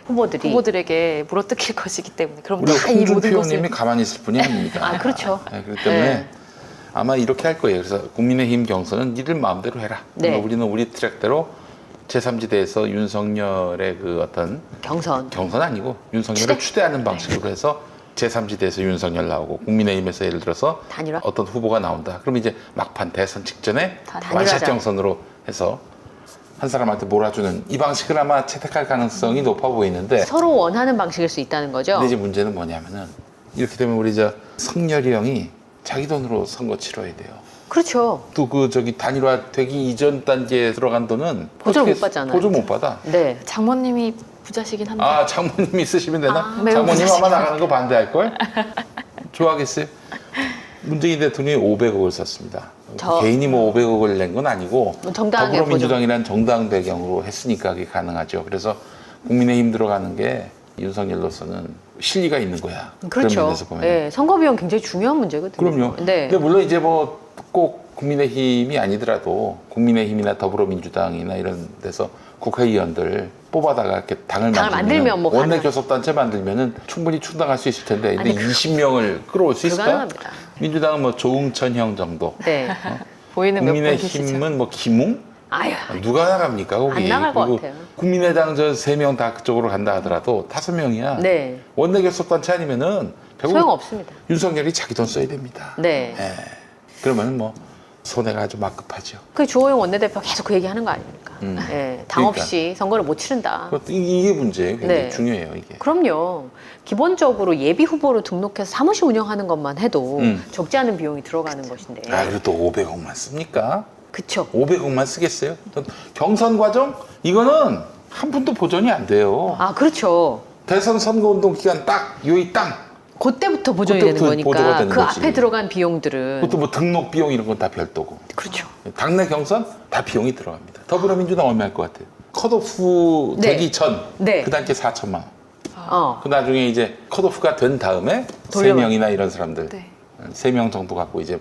후보들에게 물어뜯길 것이기 때문에 그럼 우리 다 이 모든 홍준표 것을 님이 가만히 있을 분이 아닙니다. 아, 그렇죠. 네, 그렇기 때문에 네. 아마 이렇게 할 거예요. 그래서 국민의힘 경선은 니들 마음대로 해라. 네. 우리는 우리 트랙대로 제3지대에서 윤석열의 그 어떤 경선. 경선 아니고 윤석열을 추대하는 방식으로 해서 제3지대에서 윤석열 나오고 국민의힘에서 예를 들어서 단일화? 어떤 후보가 나온다. 그럼 이제 막판 대선 직전에 단일화자. 완샷 경선으로 해서 한 사람한테 몰아주는 이 방식을 아마 채택할 가능성이 높아 보이는데 서로 원하는 방식일 수 있다는 거죠. 근데 이제 문제는 뭐냐면은 이렇게 되면 우리 저 성렬이 형이 자기 돈으로 선거 치러야 돼요. 그렇죠. 또 그 저기 단일화 되기 이전 단계에 들어간 돈은 보조를 어떻게 못 받잖아요. 보조 못 받아. 네. 장모님이 부자시긴 한데 아 장모님이 쓰시면 되나? 매우 장모님 부자시긴 아마 나가는 거 반대할 걸? 좋아하겠어요? 문재인 대통령이 500억을 썼습니다. 개인이 뭐 500억을 낸 건 아니고 뭐 정당하게 더불어민주당이라는 정당 배경으로 했으니까 그게 가능하죠. 그래서 국민의힘 들어가는 게 윤석열로서는 실리가 있는 거야. 그런 그렇죠. 면에서 보면. 네, 선거 비용 굉장히 중요한 문제거든요. 그럼요. 네. 근데 물론 이제 뭐 꼭 국민의힘이 아니더라도 국민의힘이나 더불어민주당이나 이런 데서 국회의원들 뽑아다가 이렇게 당을 만들면 뭐 원내 가능- 교섭단체 만들면은 충분히 충당할 수 있을 텐데 근데 아니, 20명을 끌어올 수 있을까? 불가능합니다. 민주당은 뭐 조응천 형 정도. 네. 보이는 몇 분 계시죠? 국민의힘은 뭐 김웅? 아유, 누가 나갑니까 거기? 안 나갈 것 그리고 같아요. 국민의당 저 3명 다 그쪽으로 간다 하더라도 5명이야. 네. 원내교섭단체 아니면은 결국 소용 없습니다. 윤석열이 자기 돈 써야 됩니다. 네. 예. 그러면 뭐 손해가 아주 막급하죠. 그 주호영 원내대표 계속 그 얘기하는 거 아닙니까? 예, 당 그러니까. 없이 선거를 못 치른다. 그것도 이게 문제예요. 굉장히 네. 중요해요 이게. 그럼요. 기본적으로 예비 후보로 등록해서 사무실 운영하는 것만 해도 적지 않은 비용이 들어가는 것인데. 아 그래도 또 500억만 씁니까? 그쵸. 500억만 쓰겠어요? 경선 과정 이거는 한 푼도 보전이 안 돼요. 아, 그렇죠. 대선 선거운동 기간 딱 요이 땅. 그때부터 보존이 되는 그때부터 보조가 거니까 되는 그 거지. 앞에 들어간 비용들은. 그것도 뭐 등록 비용 이런 건 다 별도고. 그렇죠. 당내 경선 다 비용이 들어갑니다. 더불어민주당 얼마일 것 같아요? 컷오프 네. 되기 전 네. 그 단계 4천만 원. 어. 그 나중에 이제 컷오프가 된 다음에 돌려받- 3명이나 이런 사람들 네. 3명 정도 갖고 이제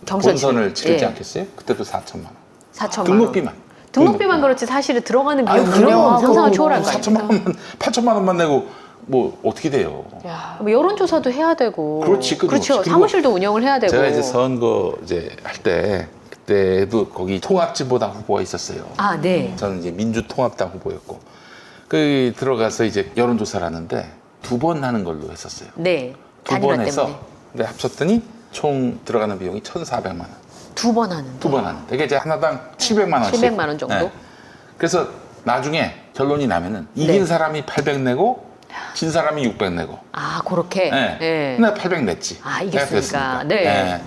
경선 본선을 치르지 예. 않겠어요? 그때도 4천만 원. 4천만 등록비만. 등록비만 그렇지 사실은 들어가는 아니, 비용은 그럼 상상을 초월한 거 4천만 아닙니까? 원만 8천만 원만 내고 뭐 어떻게 돼요? 야. 뭐 여론조사도 해야 되고. 그렇지, 그렇죠. 그리고 사무실도 운영을 해야 되고. 제가 이제 선거 이제 할 때 그때도 거기 통합진보당 후보가 있었어요. 아, 네. 저는 이제 민주통합당 후보였고 그 들어가서 이제 여론조사를 하는데 2번 하는 걸로 했었어요. 네. 2번 단일화 해서 때문에. 근데 합쳤더니 총 들어가는 비용이 1,400만 원. 2번 하는데. 2번 하는데 이게 이제 하나당 700만 원씩. 700만 원 정도? 그래서 나중에 결론이 나면은 이긴 네. 사람이 800 내고 진 사람이 600 내고. 아, 그렇게. 네. 네. 근데 800 냈지. 아, 내가 이겼으니까. 됐으니까. 네.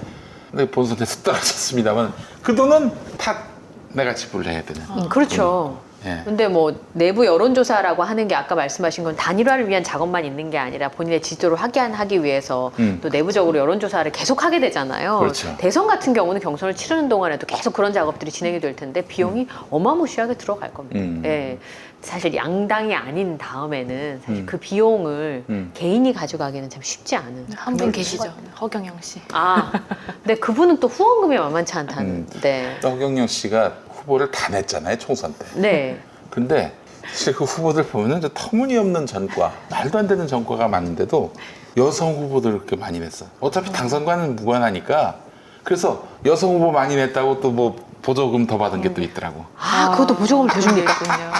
근데 본선에서 떨어졌습니다만 그 돈은 다 내가 지불을 해야 되는. 그렇죠. 예. 근데 뭐 내부 여론조사라고 하는 게 아까 말씀하신 건 단일화를 위한 작업만 있는 게 아니라 본인의 지지도를 확인하기 위해서 또 내부적으로 여론조사를 계속 하게 되잖아요. 그렇죠. 대선 같은 경우는 경선을 치르는 동안에도 계속 그런 작업들이 진행이 될 텐데 비용이 어마무시하게 들어갈 겁니다. 예. 사실 양당이 아닌 다음에는 사실 그 비용을 개인이 가져가기는 참 쉽지 않은. 한 분 계시죠? 허경영 씨. 아, 근데 그분은 또 후원금이 만만치 않다는. 네. 허경영 씨가 후보를 다 냈잖아요 총선 때. 네. 근데 사실 그 후보들 보면은 저 터무니없는 전과, 말도 안 되는 전과가 많은데도 여성 후보들 그렇게 많이 냈어. 어차피 당선과는 무관하니까. 그래서 여성 후보 많이 냈다고 또 뭐 보조금 더 받은 게 또 있더라고. 아, 그것도 보조금 더 줍니까? 있군요.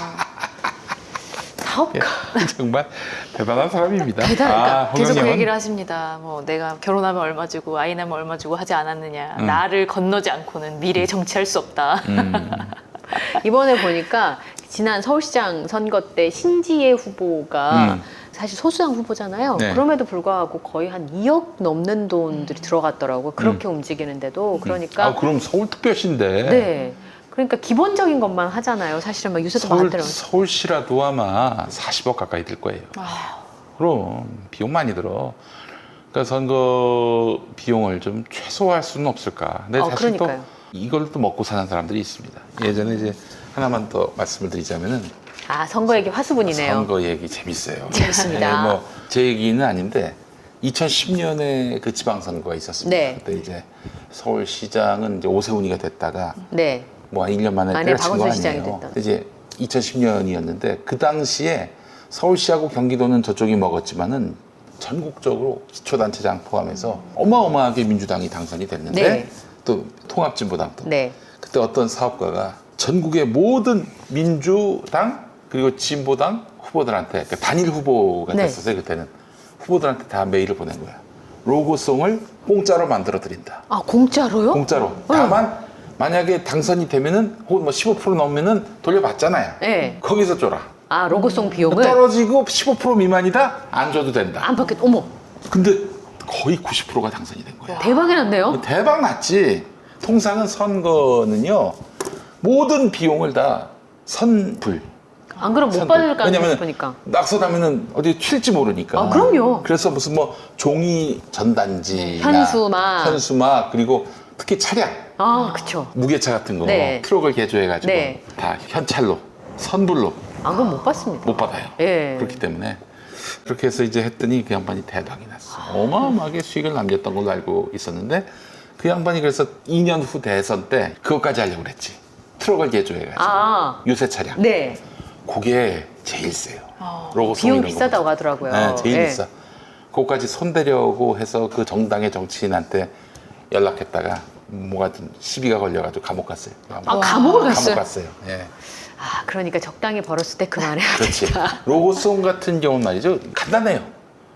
사업가. 정말 대단한 사람입니다. 대단하니까. 계속 그 허경영은 얘기를 하십니다. 뭐 내가 결혼하면 얼마 주고 아이 낳으면 얼마 주고 하지 않았느냐. 나를 건너지 않고는 미래에 정치할 수 없다. 이번에 보니까 지난 서울시장 선거 때 신지혜 후보가 사실 소수당 후보잖아요. 네. 그럼에도 불구하고 거의 한 2억 넘는 돈들이 들어갔더라고요. 그렇게 움직이는데도. 그러니까 그럼 서울특별시인데 네. 그러니까 기본적인 것만 하잖아요. 사실은 막 유세도 안 들어. 서울시라도 아마 40억 가까이 들 거예요. 그럼 비용 많이 들어. 그러니까 선거 비용을 좀 최소화할 수는 없을까. 근데 사실 그러니까요. 또 이걸 또 먹고 사는 사람들이 있습니다. 예전에 이제 하나만 더 말씀을 드리자면은 아, 선거 얘기 화수분이네요. 선거 얘기 재밌어요. 재밌습니다. 뭐제 얘기는 아닌데 2010년에 그 지방선거가 있었습니다. 네. 그때 이제 서울시장은 이제 오세훈이가 됐다가 네. 뭐 1년 만에 만에 때려친 거 박원순 시장이 아니에요. 됐던. 이제 2010년이었는데 그 당시에 서울시하고 경기도는 저쪽이 먹었지만은 전국적으로 기초단체장 포함해서 어마어마하게 민주당이 당선이 됐는데 네. 또 통합진보당도 네. 그때 어떤 사업가가 전국의 모든 민주당 그리고 진보당 후보들한테 그러니까 단일 후보가 네. 됐었어요. 그때는 후보들한테 다 메일을 보낸 거야. 로고송을 공짜로 만들어 드린다. 아, 공짜로요? 공짜로. 다만 만약에 당선이 되면은 혹은 뭐 15% 넘으면은 돌려받잖아요. 네. 거기서 줘라. 아, 로고송 비용을 떨어지고 15% 미만이다? 안 줘도 된다. 안 받겠. 어머, 근데 거의 90%가 당선이 된 거야. 대박이 났네요. 대박 났지. 통상은 선거는요 모든 비용을 다 선불. 안 그럼 못 선불. 받을 가능성이 왜냐면 높으니까. 낙서하면은 어디 튈지 모르니까. 아, 그럼요. 그래서 무슨 뭐 종이 전단지, 현수막. 그리고 특히 차량, 아, 그쵸. 무게차 같은 거 네. 트럭을 개조해가지고 네. 다 현찰로, 선불로 안 그럼 못 받습니다. 못 받아요. 예. 그렇기 때문에 그렇게 해서 이제 했더니 그 양반이 대박이 났어. 어마어마하게 수익을 남겼던 걸로 알고 있었는데 그 양반이 그래서 2년 후 대선 때 그것까지 하려고 그랬지. 트럭을 개조해가지고 아, 유세 차량. 네. 그게 제일 세요. 로고송 비용이 이런 비싸다고 거보다. 하더라고요. 네, 제일 예. 비싸. 그거까지 손대려고 해서 그 정당의 정치인한테 연락했다가 뭐가 시비가 걸려가지고 감옥 갔어요. 아, 감옥을 갔어요? 감옥 갔어요. 예. 아, 그러니까 적당히 벌었을 때 그만해야 그렇지. 되니까. 로고송 같은 경우는 말이죠. 간단해요.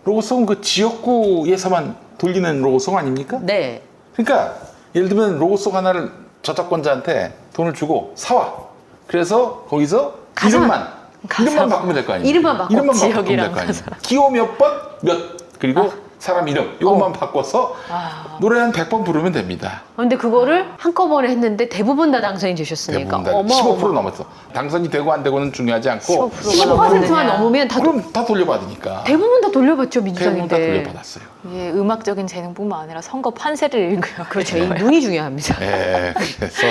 로고송 그 지역구에서만 돌리는 로고송 아닙니까? 네. 그러니까 예를 들면 로고송 하나를 저작권자한테 돈을 주고 사와. 그래서 거기서 가사. 이름만 바꾸면 될 거 아니에요. 이름만 바꿔. 이름만 바꾸면 될 지역이랑 거 아니에요. 기호 몇 번, 그리고 사람 이름 이것만 바꿔서 노래 한 100번 부르면 됩니다. 근데 그거를 한꺼번에 했는데 대부분 다 당선이 되셨으니까. 대부분 다 15% 넘었어. 당선이 되고 안 되고는 중요하지 않고 15%만 넘으면 다 그럼 다 돌려받으니까. 대부분 다 돌려받죠, 대부분 다 민주당인데. 돌려받았어요. 이게 음악적인 재능뿐만 아니라 선거 판세를 읽어요. 그렇죠. 이 눈이 중요합니다. 예, 그래서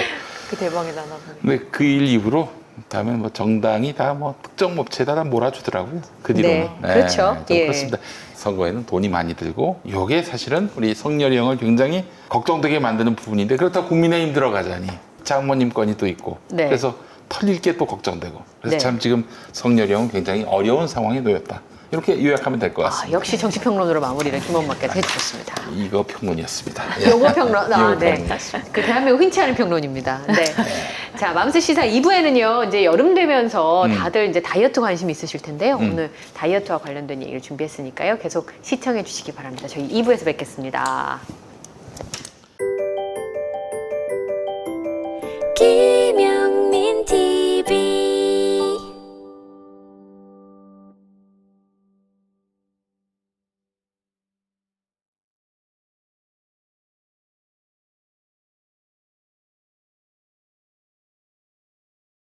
그 대박이 나나 보네. 근데 그 일 이후로 다음에 뭐 정당이 다 뭐 특정 업체에다 다 몰아주더라고요. 그 뒤로는. 네, 그렇죠. 좀 예. 그렇습니다. 선거에는 돈이 많이 들고 이게 사실은 우리 성렬이 형을 굉장히 걱정되게 만드는 부분인데 그렇다고 국민의힘 들어가자니 장모님 건이 또 있고 네. 그래서 털릴 게 또 걱정되고 그래서 네. 참 지금 성렬이 형은 굉장히 어려운 상황에 놓였다. 이렇게 요약하면 될 것 아, 같습니다. 역시 정치평론으로 마무리를 김원마께서 해주셨습니다. 이거 평론이었습니다. 요거 평론, 아, 요거 네. 평론이었습니다. 그 대한민국 흔치 않은 평론입니다. 네. 자, 맘스 시사 2부에는요, 이제 여름 되면서 다들 이제 다이어트 관심 있으실 텐데요. 오늘 다이어트와 관련된 얘기를 준비했으니까요. 계속 시청해 주시기 바랍니다. 저희 2부에서 뵙겠습니다. 기